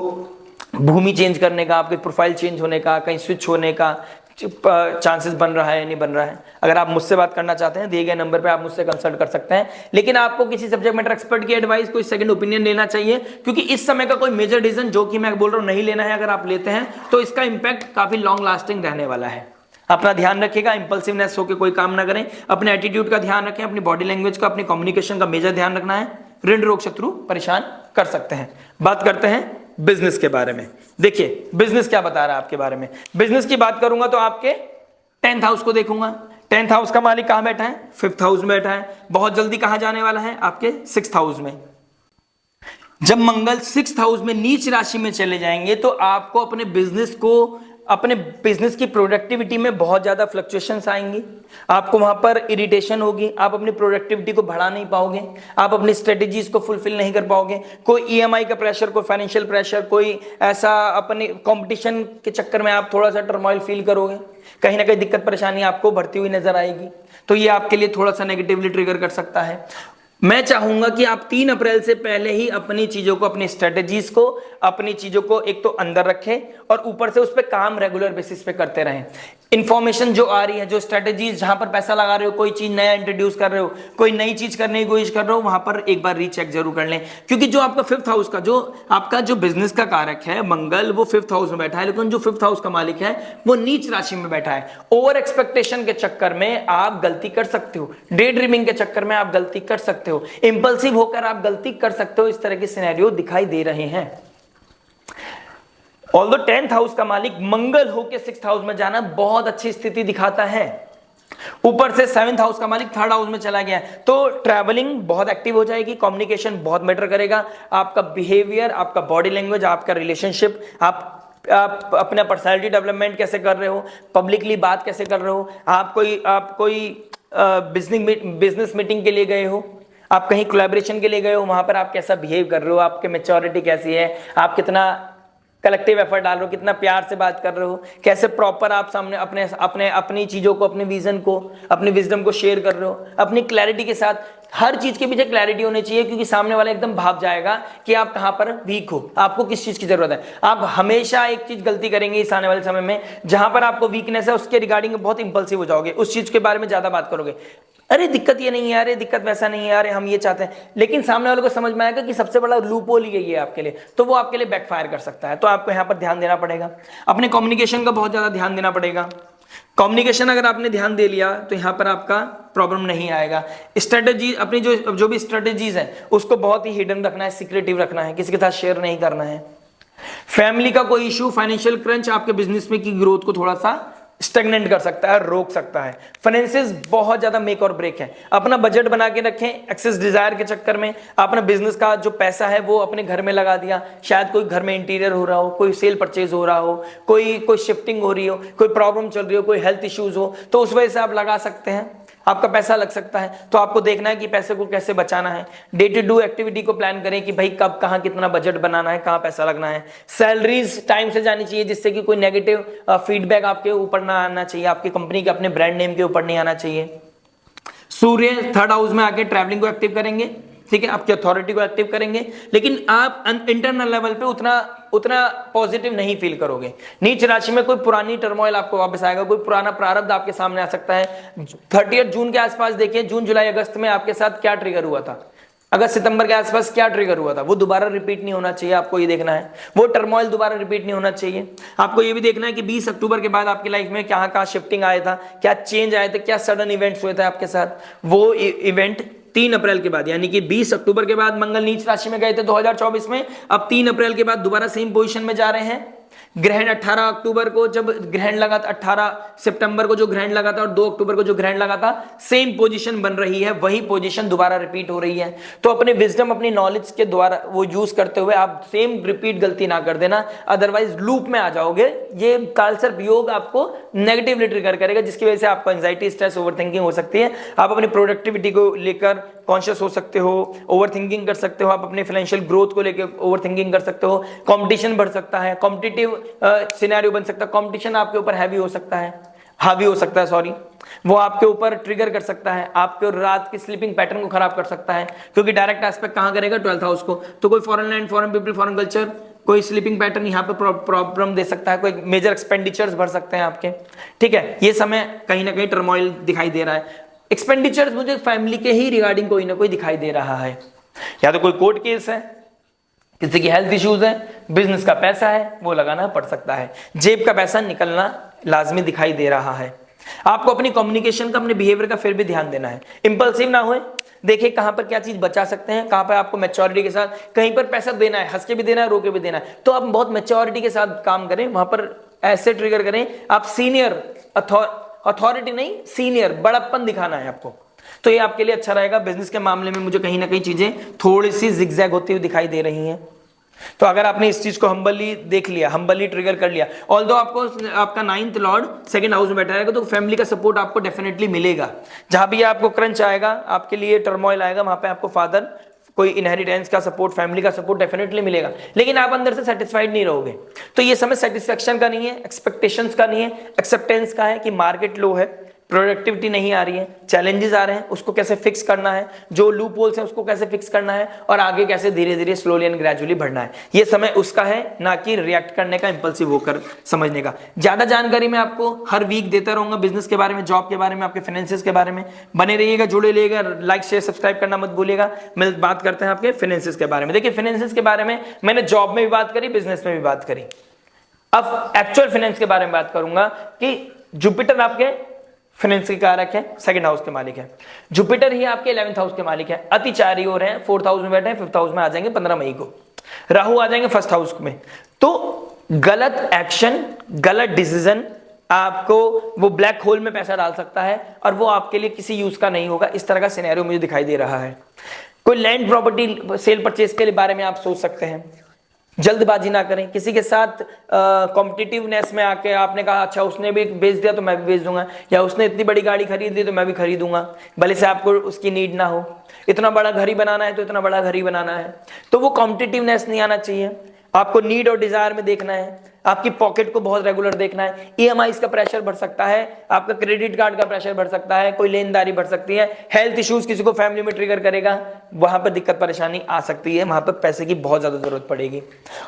भूमि चेंज करने का, आपकी प्रोफाइल चेंज होने का, कहीं स्विच होने का चांसेस बन रहा है या नहीं बन रहा है। अगर आप मुझसे बात करना चाहते हैं, दिए गए नंबर पे आप मुझसे कंसल्ट कर सकते हैं। लेकिन आपको किसी सब्जेक्ट मैटर एक्सपर्ट की एडवाइस, कोई सेकंड ओपिनियन लेना चाहिए, क्योंकि इस समय का कोई मेजर डिसीजन जो कि मैं बोल रहा हूं नहीं लेना है। अगर आप लेते हैं तो इसका इंपैक्ट काफी लॉन्ग लास्टिंग रहने वाला है। अपना ध्यान रखिएगा, इंपल्सिवनेस होकर कोई काम ना करें, अपने एटीट्यूड का ध्यान रखें, अपनी बॉडी लैंग्वेज का, अपनी कम्युनिकेशन का मेजर ध्यान रखना है। ऋण रोग शत्रु परेशान कर सकते हैं। बात करते हैं बिजनेस के बारे में। देखिए बिजनेस क्या बता रहा है आपके बारे में। बिजनेस की बात करूंगा तो आपके 10th हाउस को देखूंगा। 10th हाउस का मालिक कहां बैठा है? 5th हाउस में बैठा है। बहुत जल्दी कहां जाने वाला है? आपके 6th हाउस में। जब मंगल 6th हाउस में नीच राशि में चले जाएंगे तो आपको अपने बिजनेस की प्रोडक्टिविटी में बहुत ज्यादा फ्लक्चुएशंस आएंगी, आपको वहां पर इरिटेशन होगी, आप अपनी प्रोडक्टिविटी को बढ़ा नहीं पाओगे, आप अपनी स्ट्रेटेजीज को फुलफिल नहीं कर पाओगे। कोई ईएमआई का प्रेशर, कोई फाइनेंशियल प्रेशर, कोई ऐसा अपने कंपटीशन के चक्कर में आप थोड़ा सा टर्मोइल फील करोगे, कहीं ना कहीं दिक्कत परेशानी आपको बढ़ती हुई नजर आएगी। तो ये आपके लिए थोड़ा सा नेगेटिवली ट्रिगर कर सकता है। मैं चाहूंगा कि आप 3 अप्रैल से पहले ही अपनी चीजों को, अपनी स्ट्रेटेजीज को, अपनी चीजों को एक तो अंदर रखें और ऊपर से उस पर काम रेगुलर बेसिस पे करते रहें। इंफॉर्मेशन जो आ रही है, जो स्ट्रेटेजीज, जहां पर पैसा लगा रहे हो, कोई चीज नया इंट्रोड्यूस कर रहे हो, कोई नई चीज करने की कोशिश कर रहे हो, वहां पर एक बार रीचेक जरूर कर लें। क्योंकि जो आपका 5th हाउस का, जो आपका जो बिजनेस का कारक है मंगल, वो 5th हाउस में बैठा है, लेकिन जो 5th हाउस का मालिक है वो नीच राशि में बैठा है। ओवर एक्सपेक्टेशन के चक्कर में आप गलती कर सकते हो, डे ड्रीमिंग के चक्कर में आप गलती कर सकते हो, इंपल्सिव होकर आप गलती कर सकते हो। इस तरह के सिनेरियो दिखाई दे रहे हैं। ऑल्दो 10th हाउस का मालिक मंगल होकर 6th हाउस में जाना बहुत अच्छी स्थिति दिखाता है। ऊपर से 7th हाउस का मालिक 3rd हाउस में चला गया है, तो ट्रैवलिंग बहुत एक्टिव हो जाएगी, कम्युनिकेशन बहुत मैटर करेगा, आपका बिहेवियर, आपका बॉडी लैंग्वेज, आपका रिलेशनशिप, आप अपना पर्सनालिटी डेवलपमेंट कैसे कर रहे हो, पब्लिकली बात कैसे कर रहे हो, आप कोई बिजनेस मीटिंग के लिए गए हो, आप कहीं कोलैबोरेशन के लिए गए हो, वहां पर आप कैसा बिहेव कर रहे हो, आपकी मैच्योरिटी कैसी है, आप कितना कलेक्टिव एफर्ट डाल रहे हो, कितना प्यार से बात कर रहे हो, कैसे प्रॉपर आप सामने अपनी चीजों को, अपने विजन को, अपनी विजडम को शेयर कर रहे हो, अपनी क्लैरिटी के साथ। हर चीज के पीछे क्लैरिटी होनी चाहिए, क्योंकि सामने वाला एकदम भाग जाएगा कि आप कहां पर वीक हो, आपको किस चीज की जरूरत है। आप हमेशा एक चीज गलती करेंगे इस आने वाले समय में, जहां पर आपको वीकनेस है उसके रिगार्डिंग बहुत इंपल्सिव हो जाओगे, उस चीज के बारे में ज्यादा बात करोगे, अरे दिक्कत ये नहीं है, अरे दिक्कत वैसा नहीं है, अरे हम ये चाहते हैं, लेकिन सामने वाले को समझ में आएगा कि सबसे बड़ा लूप होल ही है आपके लिए, तो वो आपके लिए बैकफायर कर सकता है। तो आपको यहाँ पर ध्यान देना पड़ेगा, अपने कम्युनिकेशन का बहुत ज्यादा ध्यान देना पड़ेगा। कम्युनिकेशन अगर आपने ध्यान दे लिया तो यहाँ पर आपका प्रॉब्लम नहीं आएगा। स्ट्रेटेजी, अपनी जो भी स्ट्रेटेजीज है उसको बहुत ही हिडन रखना है, सीक्रेटिव रखना है, किसी के साथ शेयर नहीं करना है। फैमिली का कोई इशू, फाइनेंशियल क्रंच आपके बिजनेस में की ग्रोथ को थोड़ा सा स्टैग्नेंट कर सकता है, रोक सकता है। फाइनेंसेस बहुत ज्यादा मेक और ब्रेक है। अपना बजट बना के रखें, एक्सेस डिजायर के चक्कर में अपना बिजनेस का जो पैसा है वो अपने घर में लगा दिया, शायद कोई घर में इंटीरियर हो रहा हो, कोई सेल परचेज हो रहा हो, कोई शिफ्टिंग हो रही हो, कोई प्रॉब्लम चल रही हो, कोई हेल्थ इश्यूज हो, तो उस वजह से आप लगा सकते हैं। आपका पैसा लग सकता है। तो आपको देखना है कि पैसे को कैसे बचाना है। डे टू डू एक्टिविटी को प्लान करें कि भाई कब कहाँ कितना बजट बनाना है, कहाँ पैसा लगना है। सैलरीज टाइम से जानी चाहिए, जिससे कि कोई नेगेटिव फीडबैक आपके ऊपर ना आना चाहिए, आपकी कंपनी के अपने ब्रांड नेम के ऊपर नहीं आना चाहिए। सूर्य थर्ड हाउस में आके ट्रैवलिंग को एक्टिव करेंगे, ठीक है, आपकी अथॉरिटी को एक्टिव करेंगे, लेकिन आप इंटरनल लेवल पे उतना पॉजिटिव नहीं फील करोगे। नीच राशि में कोई पुरानी टर्मोइल आपको वापस आएगा, कोई पुराना प्रारब्ध आपके सामने आ सकता है। 30 जून के आसपास देखिए, जून जुलाई अगस्त में आपके साथ क्या ट्रिगर हुआ था, अगस्त सितंबर के आसपास क्या ट्रिगर हुआ था, वो दोबारा रिपीट नहीं होना चाहिए। आपको ये देखना है, वो टर्मोइल दोबारा रिपीट नहीं होना चाहिए। आपको ये भी देखना है कि 20 अक्टूबर के बाद आपकी लाइफ में कहाँ शिफ्टिंग आया था, क्या चेंज आए थे, क्या सडन इवेंट्स हुए थे आपके साथ। वो इवेंट 3 अप्रैल के बाद, यानी कि 20 अक्टूबर के बाद मंगल नीच राशि में गए थे 2024 में, अब 3 अप्रैल के बाद दोबारा सेम पोजीशन में जा रहे हैं। ग्रहण 18 अक्टूबर को जब ग्रहण लगा था, 18 सितंबर को जो ग्रहण लगा था और 2 अक्टूबर को जो ग्रहण लगा था, सेम पोजीशन बन रही है, वही पोजीशन दोबारा रिपीट हो रही है। तो अपने विजडम, अपनी नॉलेज के द्वारा वो यूज करते हुए आप सेम रिपीट गलती ना कर देना, अदरवाइज लूप में आ जाओगे। ये कालसर्प योग आपको नेगेटिवली ट्रिगर करेगा, जिसकी वजह से आपको एंजाइटी, स्ट्रेस, ओवरथिंकिंग हो सकती है। आप अपनी प्रोडक्टिविटी को लेकर कॉन्शियस हो सकते हो, ओवरथिंकिंग कर सकते हो, आप अपने फाइनेंशियल ग्रोथ को लेकर ओवरथिंकिंग कर सकते हो, कंपटीशन बढ़ सकता है, कॉम्पिटिटिव सिनेरियो बन सकता है, कंपटीशन आपके ऊपर हैवी हो सकता है, हावी हो सकता है, सॉरी, वो आपके ऊपर ट्रिगर कर सकता है, आपके रात की स्लीपिंग पैटर्न को खराब कर सकता है, क्योंकि डायरेक्ट एस्पेक्ट कहां करेगा, 12th हाउस को। तो कोई foreign land, foreign people, foreign culture, कोई स्लीपिंग पैटर्न यहाँ पे प्रॉब्लम दे सकता है, कोई मेजर एक्सपेंडिचर्स बढ़ सकते हैं आपके, ठीक है। ये समय कहीं ना कहीं टर्मोइल दिखाई दे रहा है। एक्सपेंडिचर्स मुझे फैमिली के ही रिगार्डिंग कोई ना कोई दिखाई दे रहा है, या तो कोई कोर्ट केस है, किसी की हेल्थ इश्यूज है, बिजनेस का पैसा है वो लगाना पड़ सकता है, जेब का पैसा निकलना लाजमी दिखाई दे रहा है। आपको अपनी कम्युनिकेशन का, अपने बिहेवियर का फिर भी ध्यान देना है, इंपल्सिव ना होए। देखिए कहां पर क्या चीज बचा सकते हैं, कहां पर आपको मैच्योरिटी के साथ, कहीं पर पैसा देना है, हंस के भी देना है, रो के भी देना है, तो आप बहुत मैच्योरिटी के साथ काम करें, वहां पर ऐसे ट्रिगर करें। आप सीनियर, अथॉरिटी नहीं, सीनियर, बड़प्पन दिखाना है आपको, तो ये आपके लिए अच्छा रहेगा। बिजनेस के मामले में मुझे कहीं ना कहीं चीजें थोड़ी सी जिगजैग होती हुई दिखाई दे रही हैं। तो अगर आपने इस चीज को हम्बली देख लिया, हम्बली ट्रिगर कर लिया, ऑल्दो आपको आपका 9th लॉर्ड 2nd हाउस में बैठा रहेगा, तो फैमिली का सपोर्ट आपको डेफिनेटली मिलेगा। जहां भी आपको क्रंच आएगा, आपके लिए टर्मोइल आएगा, वहां पे आपको फादर, कोई इनहेरिटेंस का सपोर्ट, फैमिली का सपोर्ट डेफिनेटली मिलेगा, लेकिन आप अंदर से सेटिस्फाइड नहीं रहोगे। तो ये समय सेटिस्फेक्शन का नहीं है, एक्सपेक्टेशंस का नहीं है, एक्सेप्टेंस का है कि मार्केट लो है, प्रोडक्टिविटी नहीं आ रही है, चैलेंजेस आ रहे हैं, उसको कैसे फिक्स करना है, जो लूप होल्स हैं उसको कैसे फिक्स करना है, और आगे कैसे धीरे धीरे स्लोली एंड ग्रेजुअली बढ़ना है। ये समय उसका है, ना कि रिएक्ट करने का, इंपल्सिव होकर समझने का। ज्यादा जानकारी मैं आपको हर वीक देता रहूंगा, बिजनेस के बारे में, जॉब के बारे में, आपके फाइनेंसेस के बारे में। बने रहिएगा, जुड़े रहिएगा, लाइक शेयर सब्सक्राइब करना मत भूलिएगा। मैं बात करते हैं आपके फाइनेंसेस के बारे में। देखिए फाइनेंसेस के बारे में मैंने जॉब में भी बात करी, बिजनेस में भी बात करी, अब एक्चुअल फाइनेंस के बारे में बात करूंगा कि जुपिटर आपके फाइनेंस के कारक है, 2nd हाउस के मालिक है, जुपिटर ही आपके 11th हाउस के मालिक है। अतिचारी हो रहे हैं, 4th हाउस में बैठे हैं, 5th हाउस में आ जाएंगे 15 मई को, राहु आ जाएंगे 1st हाउस में। तो गलत एक्शन, गलत डिसीजन आपको वो ब्लैक होल में पैसा डाल सकता है, और वो आपके लिए किसी यूज का नहीं होगा। इस तरह का सिनेरियो मुझे दिखाई दे रहा है। कोई लैंड प्रॉपर्टी सेल परचेज के बारे में आप सोच सकते हैं। जल्दबाजी ना करें, किसी के साथ कॉम्पिटिटिवनेस में आके आपने कहा अच्छा उसने भी बेच दिया तो मैं भी बेच दूंगा, या उसने इतनी बड़ी गाड़ी खरीद ली तो मैं भी खरीदूंगा, भले से आपको उसकी नीड ना हो। इतना बड़ा घर ही बनाना है तो इतना बड़ा घर ही बनाना है, तो वो कॉम्पिटिटिवनेस नहीं आना चाहिए। आपको नीड और डिजायर में देखना है, आपकी पॉकेट को बहुत रेगुलर देखना है। ईएमआईज का प्रेशर बढ़ सकता है, आपका क्रेडिट कार्ड का प्रेशर बढ़ सकता है, कोई लेनदारी बढ़ सकती है, हेल्थ इश्यूज किसी को फैमिली में ट्रिगर करेगा, वहां पर दिक्कत परेशानी आ सकती है, वहां पर पैसे की बहुत ज्यादा जरूरत पड़ेगी।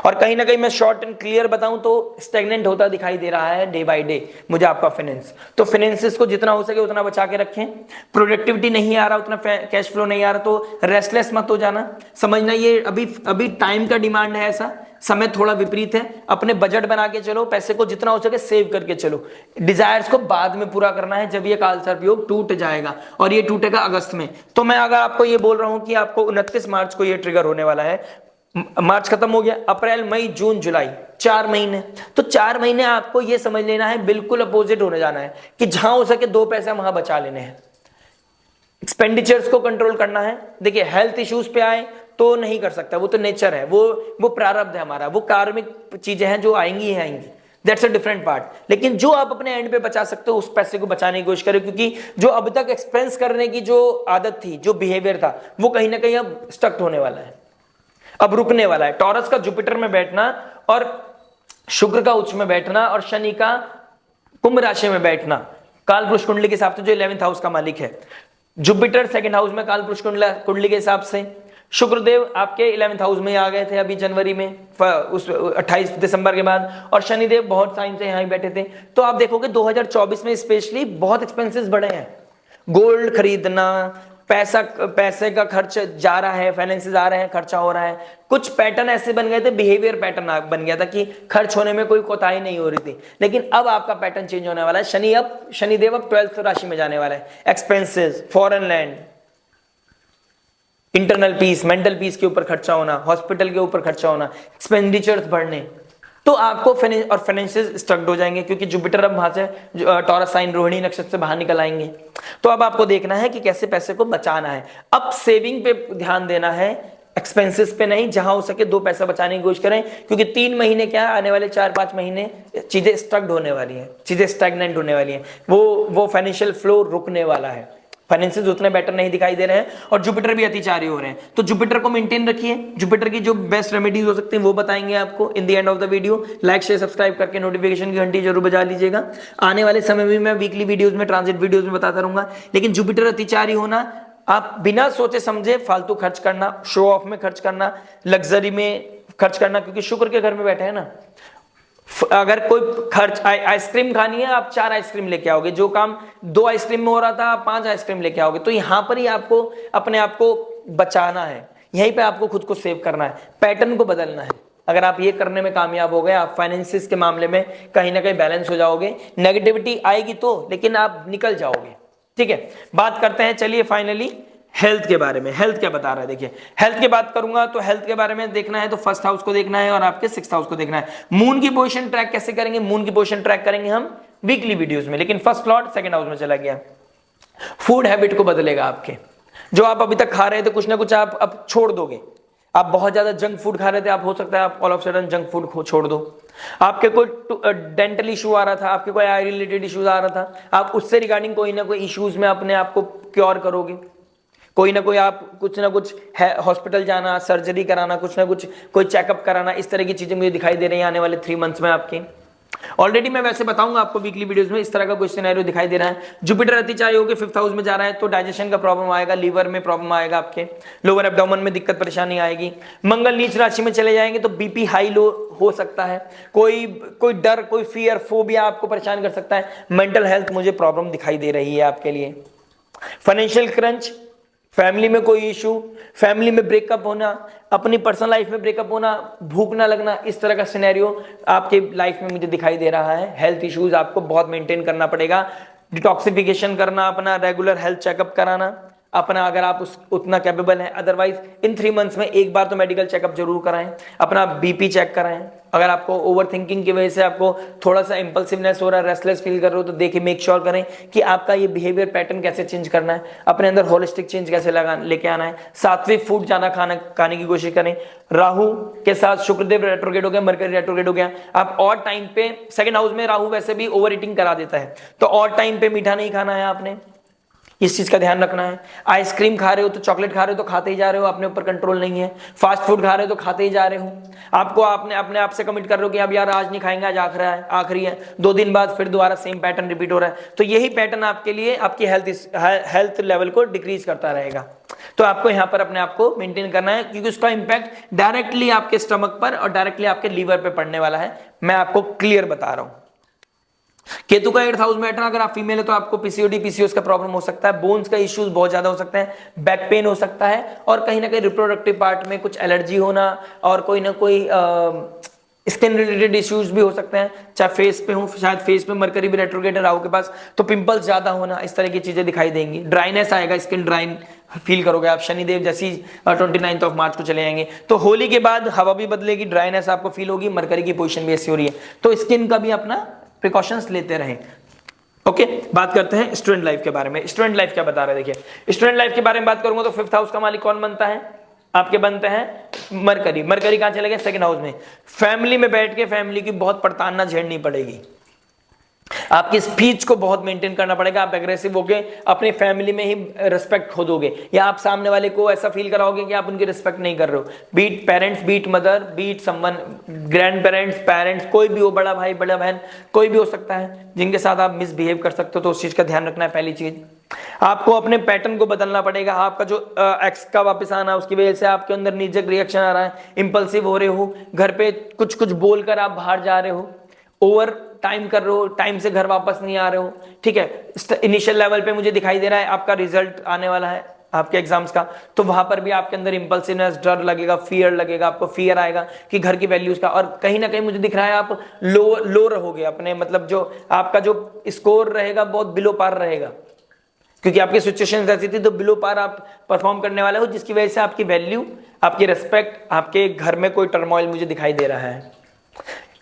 और कहीं ना कहीं मैं शॉर्ट एंड क्लियर बताऊं तो स्टेगनेंट होता दिखाई दे रहा है डे बाय डे मुझे आपका फाइनेंस। तो फाइनेंसेस को जितना हो सके उतना बचा के रखें। प्रोडक्टिविटी नहीं आ रहा, उतना कैश फ्लो नहीं आ रहा, तो रेस्टलेस मत हो जाना। समझना ये अभी टाइम का डिमांड है, ऐसा समय थोड़ा विपरीत है। अपने बजट बना के चलो, पैसे को जितना हो सके सेव करके चलो। डिजायर्स को बाद में पूरा करना है, जब ये कालसर्प योग टूट जाएगा, और ये टूटेगा अगस्त में। तो मैं अगर आपको ये बोल रहा हूं कि आपको 29 मार्च को ये ट्रिगर होने वाला है, मार्च खत्म हो गया, अप्रैल मई जून जुलाई 4 महीने, तो 4 महीने आपको ये समझ लेना है बिल्कुल अपोजिट होने जाना है, कि जहां हो सके 2 पैसे वहां बचा लेने हैं, एक्सपेंडिचर्स को कंट्रोल करना है। देखिए हेल्थ इश्यूज पे आए तो नहीं कर सकता, वो तो नेचर है, वो प्रारब्ध है हमारा, वो कार्मिक चीजें हैं जो आएंगी ही आएंगी। That's a different part. लेकिन जो आप अपने एंड पे बचा सकते हो उस पैसे को बचाने की कोशिश करें, क्योंकि जो अब तक एक्सपेंस करने की जो आदत थी, जो बिहेवियर था, वो कहीं ना कहीं अब स्टक होने वाला है, अब रुकने वाला है। टॉरस का जुपिटर में बैठना और शुक्र का उच्च में बैठना और शनि का कुंभ राशि में बैठना, कालपुरुष कुंडली के हिसाब से जो 11th हाउस का मालिक है, जुपिटर सेकंड हाउस में कालपुरुष कुंडली के हिसाब से, शुक्रदेव आपके 11th हाउस में आ गए थे अभी जनवरी में, उस 28 दिसंबर के बाद, और शनिदेव बहुत टाइम से यहां बैठे थे। तो आप देखोगे 2024 में स्पेशली बहुत एक्सपेंसेस बढ़े हैं। गोल्ड खरीदना, पैसे का खर्च जा रहा है, फाइनेंसेस आ रहे हैं, खर्चा हो रहा है। कुछ पैटर्न ऐसे बन गए थे, बिहेवियर पैटर्न बन गया था कि खर्च होने में कोई कोताही नहीं हो रही थी। लेकिन अब आपका पैटर्न चेंज होने वाला है। शनिदेव अब 12th राशि में जाने वाला है। Expenses, foreign land, internal peace, mental peace के ऊपर खर्चा होना, हॉस्पिटल के ऊपर खर्चा होना, एक्सपेंडिचर्स बढ़ने, तो आपको और फाइनेंशियल स्ट्रक्ड हो जाएंगे, क्योंकि जुपिटर अब वहां से टॉरस साइन रोहिणी नक्षत्र से बाहर निकल आएंगे। तो अब आपको देखना है कि कैसे पैसे को बचाना है। अब सेविंग पे ध्यान देना है, एक्सपेंसेस पे नहीं। जहां हो सके 2 पैसा बचाने की कोशिश करें, क्योंकि 3 महीने क्या, आने वाले 4-5 महीने चीजें स्ट्रक्ड होने वाली है, चीजें स्टैग्नेंट होने वाली है। वो फाइनेंशियल फ्लो रुकने वाला है, फाइनेंसेस उतने बेटर नहीं दिखाई दे रहे हैं, और जुपिटर भी अतिचारी हो रहे हैं। तो जुपिटर को मेंटेन रखिए। जुपिटर की जो बेस्ट रेमेडीज हो सकते हैं वो बताएंगे आपको in the end of the video. Like share subscribe करके नोटिफिकेशन की घंटी जरूर बजा लीजिएगा। आने वाले समय में मैं वीकली वीडियोज में, ट्रांजिट वीडियोज में बताता रहूंगा। लेकिन जुपिटर अतिचारी होना, आप बिना सोचे समझे फालतू खर्च करना, शो ऑफ में खर्च करना, लग्जरी में खर्च करना, क्योंकि शुक्र के घर में बैठे हैं ना। अगर कोई खर्च, आइसक्रीम खानी है, आप 4 आइसक्रीम लेके आओगे। जो काम 2 आइसक्रीम में हो रहा था, आप 5 आइसक्रीम लेके आओगे। तो यहां पर ही आपको अपने आप को बचाना है, यहीं पे आपको खुद को सेव करना है, पैटर्न को बदलना है। अगर आप ये करने में कामयाब हो गए, आप फाइनेंसिस के मामले में कहीं ना कहीं बैलेंस हो जाओगे। नेगेटिविटी आएगी तो, लेकिन आप निकल जाओगे। ठीक है, बात करते हैं चलिए फाइनली हेल्थ के बारे में। हेल्थ क्या बता रहा है, देखिए हेल्थ की बात करूंगा तो हेल्थ के बारे में देखना है तो 1st हाउस को देखना है और आपके 6th हाउस को देखना है। मून की पोजीशन ट्रैक कैसे करेंगे? मून की पोजीशन ट्रैक करेंगे हम वीकली वीडियोस में। लेकिन फर्स्ट लॉर्ड 2nd हाउस में चला गया। फूड हैबिट को बदलेगा आपके। जो आप अभी तक खा रहे थे, कुछ ना कुछ आप अब छोड़ दोगे। आप बहुत ज्यादा जंक फूड खा रहे थे, आप हो सकता है आप all of sudden junk food को छोड़ दो। आपके कोई डेंटल इशू आ रहा था, आपके कोई आई रिलेटेड इश्यूज आ रहा था, आप उससे रिगार्डिंग कोई ना कोई इश्यूज में अपने आप को क्योर करोगे। कोई ना कोई आप कुछ ना कुछ है, हॉस्पिटल जाना, सर्जरी कराना, कुछ ना कुछ कोई चेकअप कराना, इस तरह की चीजें मुझे दिखाई दे रही हैं आने वाले 3 मंथ्स में आपके। ऑलरेडी मैं वैसे बताऊंगा आपको वीकली वीडियोस में, इस तरह का कोई सिनेरियो दिखाई दे रहा है। जुपिटर अतिचारी होकर 5th हाउस में जा रहा है, तो डाइजेशन का प्रॉब्लम आएगा, लीवर में प्रॉब्लम आएगा, आपके लोअर एब्डोमेन में दिक्कत परेशानी आएगी। मंगल नीच राशि में चले जाएंगे तो बीपी हाई लो हो सकता है, कोई डर, कोई फियर, फोबिया आपको परेशान कर सकता है। मेंटल हेल्थ मुझे प्रॉब्लम दिखाई दे रही है आपके लिए। फाइनेंशियल क्रंच, फैमिली में कोई इशू, फैमिली में ब्रेकअप होना, अपनी पर्सनल लाइफ में ब्रेकअप होना, भूख ना लगना, इस तरह का सिनेरियो आपके लाइफ में मुझे दिखाई दे रहा है। हेल्थ इश्यूज आपको बहुत मेंटेन करना पड़ेगा। डिटॉक्सिफिकेशन करना, अपना रेगुलर हेल्थ चेकअप कराना अपना, अगर आप उतना कैपेबल हैं। अदरवाइज इन 3 मंथ्स में एक बार तो मेडिकल चेकअप जरूर कराएं, अपना बीपी चेक कराएं। अगर आपको ओवर थिंकिंग की वजह से आपको थोड़ा सा इंपल्सिवनेस हो रहा है, रेस्टलेस फील कर रहे हो, तो देखिए मेक श्योर करें कि आपका ये बिहेवियर पैटर्न कैसे चेंज करना है, अपने अंदर होलिस्टिक चेंज कैसे लेके आना है। सात्विक फूड ज्यादा खाने की कोशिश करें। राहु के साथ शुक्रदेव रेट्रोग्रेड हो गया, मरकरी रेट्रोग्रेड हो गया। आप और टाइम पे, 2nd हाउस में राहु वैसे भी ओवर ईटिंग करा देता है, तो और टाइम पे मीठा नहीं खाना है आपने, इस चीज का ध्यान रखना है। आइसक्रीम खा रहे हो तो, चॉकलेट खा रहे हो तो खाते ही जा रहे हो, अपने ऊपर कंट्रोल नहीं है। फास्ट फूड खा रहे हो तो खाते ही जा रहे हो। आपने अपने आप से कमिट कर रहे हो कि अब यार आज नहीं खाएंगे, आज आखिरी है। 2 दिन बाद फिर दोबारा सेम पैटर्न रिपीट हो रहा है। तो यही पैटर्न आपके लिए आपकी हेल्थ लेवल को डिक्रीज करता रहेगा। तो आपको यहाँ पर अपने आप को मेंटेन करना है, क्योंकि उसका इंपैक्ट डायरेक्टली आपके स्टमक पर और डायरेक्टली आपके लीवर पे पड़ने वाला है। मैं आपको क्लियर बता रहा हूं। केतु का 8th हाउस में बैठना, अगर आप फीमेल है तो आपको पीसीओडी पीसीओएस का प्रॉब्लम हो सकता है, बोन्स का इश्यूज बहुत ज्यादा हो सकता है, बैक पेन हो सकता है, और कहीं ना कहीं रिप्रोडक्टिव पार्ट में कुछ एलर्जी होना, और कोई ना कोई स्किन रिलेटेड इश्यूज भी हो सकते हैं, चाहे फेस पे हो, शायद फेस पे मरकरी भी रेट्रोग्रेड है राहु के पास, तो पिंपल्स ज्यादा होना, इस तरह की चीजें दिखाई देंगी। ड्राइनेस आएगा, स्किन ड्राइन फील करोगे आप। शनिदेव जैसी 29 मार्च को चले जाएंगे, तो होली के बाद हवा भी बदलेगी, ड्राइनेस आपको फील होगी, मरकरी की पोजीशन भी ऐसी हो रही है, तो स्किन का भी अपना प्रिकॉशंस लेते रहें। ओके, बात करते हैं स्टूडेंट लाइफ के बारे में। स्टूडेंट लाइफ क्या बता रहे हैं, देखिए स्टूडेंट लाइफ के बारे में बात करूंगा तो 5th हाउस का मालिक कौन बनता है? आपके बनते हैं मरकरी, मरकरी कहाँ चले गए? सेकंड हाउस में। फैमिली में बैठ के फैमिली की बहुत पड़तालना झेलनी पड़ेगी, आपकी स्पीच को बहुत मेंटेन करना पड़ेगा। आप एग्रेसिव होके अपनी फैमिली में ही रिस्पेक्ट खो दोगे, या आप सामने वाले को ऐसा फील कराओगे कि आप उनकी रिस्पेक्ट नहीं कर रहे हो। Be it parents, be it mother, be it someone, grand parents, parents, कोई भी हो, बड़ा भाई बड़ा बहन कोई भी हो सकता है जिनके साथ आप मिसबिहेव कर सकते हो, तो उस चीज का ध्यान रखना है। पहली चीज आपको अपने पैटर्न को बदलना पड़ेगा। आपका जो एक्स का वापस आना, उसकी वजह से आपके अंदर नीजक रिएक्शन आ रहा है, इंपल्सिव हो रहे हो, घर पे कुछ कुछ बोलकर आप बाहर जा रहे हो, ओवर टाइम कर रहे हो, टाइम से घर वापस नहीं आ रहे हो, ठीक है। इनिशियल लेवल पे मुझे दिखाई दे रहा है आपका रिजल्ट आने वाला है आपके एग्जाम्स का, तो वहां पर भी आपके अंदर इंपल्सिवनेस, डर लगेगा, फियर लगेगा, आपको फियर आएगा कि घर की वैल्यूज का, और कहीं ना कहीं मुझे दिख रहा है आप लो रहोगे अपने, मतलब जो आपका जो स्कोर रहेगा बहुत बिलो पार रहेगा, क्योंकि आपकी सिचुएशन ऐसी थी तो बिलो पार आप परफॉर्म करने वाले हो, जिसकी वजह से आपकी वैल्यू, आपकी रेस्पेक्ट, आपके घर में कोई टर्मोइल मुझे दिखाई दे रहा है।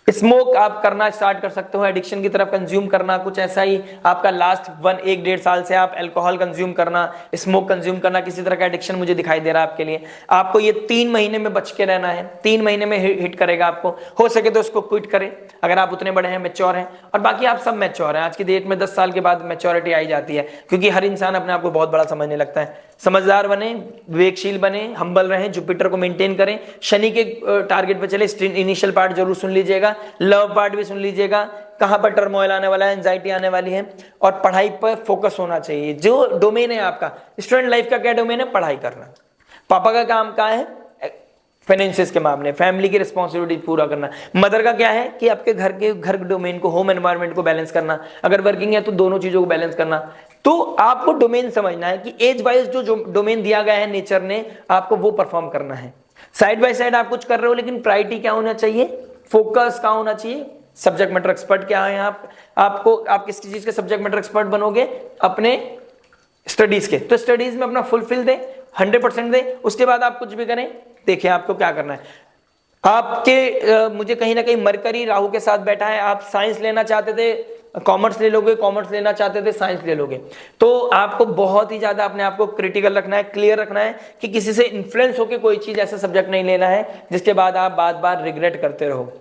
स्मोक आप करना स्टार्ट कर सकते हो, एडिक्शन की तरफ कंज्यूम करना, कुछ ऐसा ही आपका लास्ट 1-1.5 साल से आप अल्कोहल कंज्यूम करना, स्मोक कंज्यूम करना, किसी तरह का एडिक्शन मुझे दिखाई दे रहा है आपके लिए। आपको ये 3 महीने में बच के रहना है, 3 महीने में हिट करेगा आपको, हो सके तो उसको क्विट करें अगर आप उतने बड़े हैं, मैच्योर हैं, और बाकी आप सब मैच्योर हैं। आज की डेट में 10 साल के बाद मैच्योरिटी आई जाती है, क्योंकि हर इंसान अपने आप को बहुत बड़ा समझने लगता है। समझदार बने, विवेकशील बने, हम्बल रहें, जुपिटर को मेंटेन करें, शनि के टारगेट पे चले। इनिशियल पार्ट जरूर सुन लीजिएगा, लव पार्ट भी सुन लीजिएगा, कहां पर टर्मोइल आने वाला है, एंजाइटी आने वाली है, और पढ़ाई पर फोकस होना चाहिए। जो डोमेन है आपका स्टूडेंट लाइफ का, क्या डोमेन है? पढ़ाई करना। पापा का काम क्या है? फाइनेंसिस के मामले, फैमिली की रिस्पॉन्सिबिलिटी पूरा करना। मदर का क्या है कि आपके घर डोमेन को, होम एनवायरनमेंट को बैलेंस करना। अगर वर्किंग है तो दोनों चीजों को बैलेंस करना। तो आपको डोमेन समझना है कि एज वाइज जो डोमेन दिया गया है नेचर ने, आपको वो परफॉर्म करना है। साइड बाय साइड आप कुछ कर रहे हो, लेकिन प्रायोरिटी क्या होना चाहिए? फोकस क्या होना चाहिए? सब्जेक्ट मैटर एक्सपर्ट क्या है आप किस चीज के सब्जेक्ट मैटर एक्सपर्ट बनोगे? अपने स्टडीज के। तो स्टडीज में अपना फुलफिल दे, 100% दे, उसके बाद आप कुछ भी करें। देखिए आपको क्या करना है। आपके मुझे कहीं ना कहीं मरकरी राहु के साथ बैठा है। आप साइंस लेना चाहते थे, कॉमर्स ले लोगे, कॉमर्स लेना चाहते थे, साइंस ले लोगे। तो आपको बहुत ही ज्यादा अपने आप को क्रिटिकल रखना है, क्लियर रखना है कि किसी से इन्फ्लुएंस होकर कोई चीज, ऐसा सब्जेक्ट नहीं लेना है जिसके बाद आप बार बार रिग्रेट करते रहो।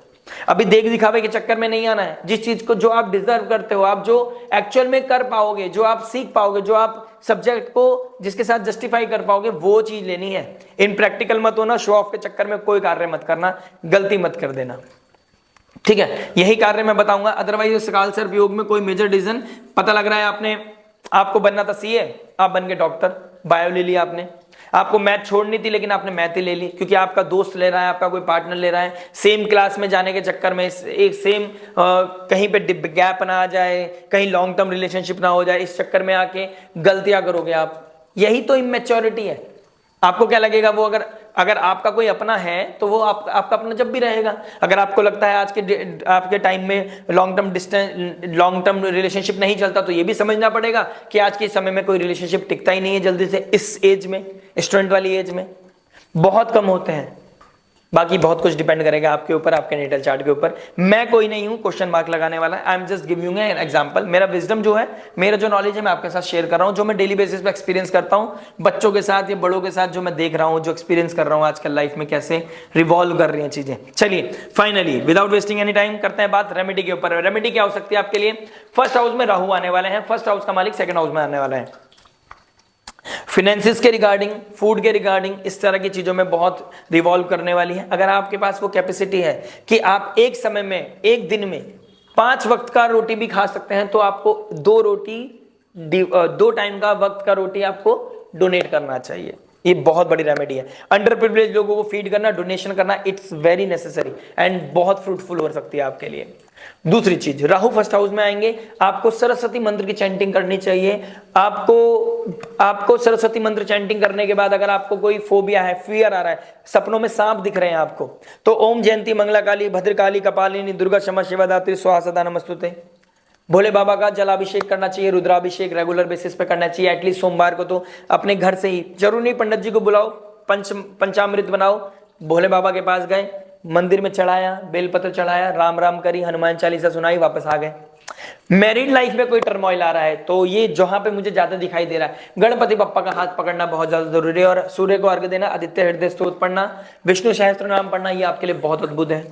अभी देख दिखावे के चक्कर में नहीं आना है। जिस चीज को जो आप डिजर्व करते हो, आप जो एक्चुअल में कर पाओगे, जो आप सीख पाओगे, जो आप सब्जेक्ट को जिसके साथ जस्टिफाई कर पाओगे, वो चीज लेनी है। इन प्रैक्टिकल मत होना, शो ऑफ के चक्कर में कोई कार्य मत करना, गलती मत कर देना, ठीक है। यही कार्य मैं बताऊंगा। अदरवाइज सकाल सर्प योग में कोई मेजर डिसीजन पता लग रहा है आपको बनना था सीए, आप बन गए डॉक्टर, बायो ले लिया आपने। आपको मैथ छोड़नी थी लेकिन आपने मैथ ही ले ली, क्योंकि आपका दोस्त ले रहा है, आपका कोई पार्टनर ले रहा है। सेम क्लास में जाने के चक्कर में एक सेम कहीं पे गैप ना आ जाए, कहीं लॉन्ग टर्म रिलेशनशिप ना हो जाए, इस चक्कर में आके गलतियां करोगे आप। यही तो इमेच्योरिटी है। आपको क्या लगेगा, वो अगर आपका कोई अपना है तो वो आपका अपना जब भी रहेगा। अगर आपको लगता है आपके टाइम में लॉन्ग टर्म रिलेशनशिप नहीं चलता, तो ये भी समझना पड़ेगा कि आज के समय में कोई रिलेशनशिप टिकता ही नहीं है जल्दी से। इस एज में, स्टूडेंट वाली एज में बहुत कम होते हैं। बाकी बहुत कुछ डिपेंड करेगा आपके ऊपर, आपके नेटल चार्ट के ऊपर। मैं कोई नहीं हूं क्वेश्चन मार्क लगाने वाला। I am just giving an example. मेरा विजडम जो है, मेरा जो नॉलेज है, मैं आपके साथ शेयर कर रहा हूं, जो मैं डेली बेसिस पे एक्सपीरियंस करता हूं बच्चों के साथ या बड़ों के साथ, जो मैं देख रहा हूं, जो एक्सपीरियंस कर रहा हूं आजकल लाइफ में कैसे रिवॉल्व कर रही हैं चीजें। चलिए finally without wasting any time करते हैं बात रेमेडी के ऊपर। रेमेडी क्या हो सकती है आपके लिए? फर्स्ट हाउस में राहु आने वाले हैं, फर्स्ट हाउस का मालिक सेकंड हाउस में आने वाला है। फिनेंसिस के रिगार्डिंग, फूड के रिगार्डिंग, इस तरह की चीजों में बहुत रिवॉल्व करने वाली है। अगर आपके पास वो कैपेसिटी है कि आप एक समय में, एक दिन में 5 वक्त का रोटी भी खा सकते हैं, तो आपको 2 टाइम का वक्त का रोटी आपको डोनेट करना चाहिए। ये बहुत बड़ी रेमेडी है। अंडर प्रिविलेज लोगों को फीड करना, डोनेशन करना, इट्स वेरी नेसेसरी एंड बहुत फ्रूटफुल हो सकती है आपके लिए। दूसरी चीज, राहु फर्स्ट हाउस में आएंगे, आपको सरस्वती मंत्र की चैंटिंग करनी चाहिए। आपको सरस्वती मंत्र चैंटिंग करने के बाद अगर आपको कोई फोबिया है, फियर आ रहा है, सपनों में सांप दिख रहे हैं आपको, तो ओम जयंती मंगला काली भद्रकाली कपालिनी दुर्गा क्षमा शिवा दात्री स्वाहा सदा नमस्तुते, भोले बाबा का जलाभिषेक करना चाहिए, रुद्राभिषेक रेगुलर बेसिस पे करना चाहिए। एटलीस्ट सोमवार को तो अपने घर से ही, जरूर नहीं पंडित जी को बुलाओ, पंचामृत बनाओ, भोले बाबा के पास गए, मंदिर में चढ़ाया, बेलपत्र चढ़ाया, राम राम करी, हनुमान चालीसा सुनाई, वापस आ गए। मैरिड लाइफ में कोई टर्मोइल आ रहा है तो ये जहां पे मुझे ज्यादा दिखाई दे रहा है, गणपति बप्पा का हाथ पकड़ना बहुत ज्यादा जरूरी है, और सूर्य को अर्घ्य देना, आदित्य हृदय स्तोत्र पढ़ना, विष्णु सहस्त्र नाम पढ़ना, ये आपके लिए बहुत अद्भुत है।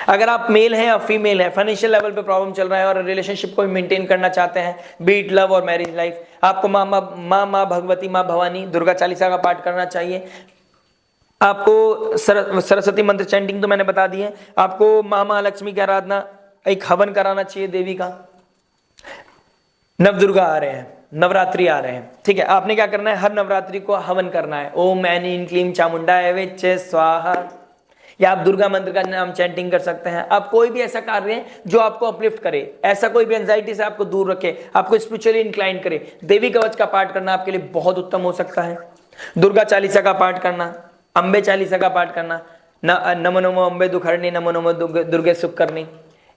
अगर आप मेल हैं या फीमेल है, फाइनेंशियल लेवल पे प्रॉब्लम चल रहा है और रिलेशनशिप को मेंटेन करना चाहते हैं, बीट लव और मैरिज लाइफ, आपको माँ भगवती, माँ भवानी, दुर्गा चालीसा का पाठ करना चाहिए। आपको सरस्वती मंत्र चैंटिंग तो मैंने बता दी है। आपको माँ महालक्ष्मी की आराधना, एक हवन कराना चाहिए देवी का। नवदुर्गा आ रहे हैं, नवरात्रि आ रहे हैं, ठीक है, आपने क्या करना है, हर नवरात्रि को हवन करना है। ओम ऐन क्लीम चामुंडा विच्चे स्वाहा, या आप दुर्गा मंत्र का नाम चैंटिंग कर सकते हैं। आप कोई भी ऐसा कार्य है जो आपको अपलिफ्ट करे, ऐसा कोई भी एंजाइटी से आपको दूर रखे, आपको स्पिरिचुअली इंक्लाइन करे, देवी कवच का पाठ करना आपके लिए बहुत उत्तम हो सकता है। दुर्गा चालीसा का पाठ करना, अंबे चालीसा का पाठ करना, नमो नमो अंबे दुखरणी, नमो नमो दुर्गे सुख करनी,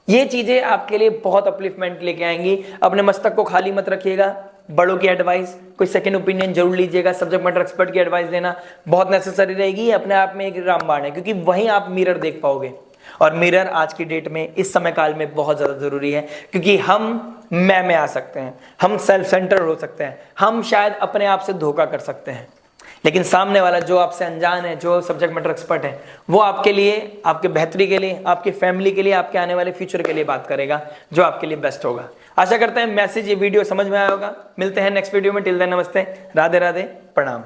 ये चीजें आपके लिए बहुत अपलिफ्टमेंट लेके आएंगी। अपने मस्तक को खाली मत रखिएगा, बड़ों की एडवाइस, कोई सेकंड ओपिनियन जरूर लीजिएगा, सब्जेक्ट मैटर एक्सपर्ट की एडवाइस लेना बहुत नेसेसरी रहेगी। ये अपने आप में एक रामबाण है, क्योंकि वहीं आप मिरर देख पाओगे, और मिरर आज की डेट में, इस समय काल में बहुत ज्यादा जरूरी है, क्योंकि हम मैं में आ सकते हैं, हम सेल्फ सेंटर हो सकते हैं, हम शायद अपने आप से धोखा कर सकते हैं, लेकिन सामने वाला जो आपसे अनजान है, जो सब्जेक्ट मैटर एक्सपर्ट है, वो आपके लिए, आपके बेहतरी के लिए, आपकी फैमिली के लिए, आपके आने वाले फ्यूचर के लिए बात करेगा, जो आपके लिए बेस्ट होगा। आशा करते हैं मैसेज, ये वीडियो समझ में आया होगा। मिलते हैं नेक्स्ट वीडियो में। टिल देन नमस्ते, राधे राधे, प्रणाम।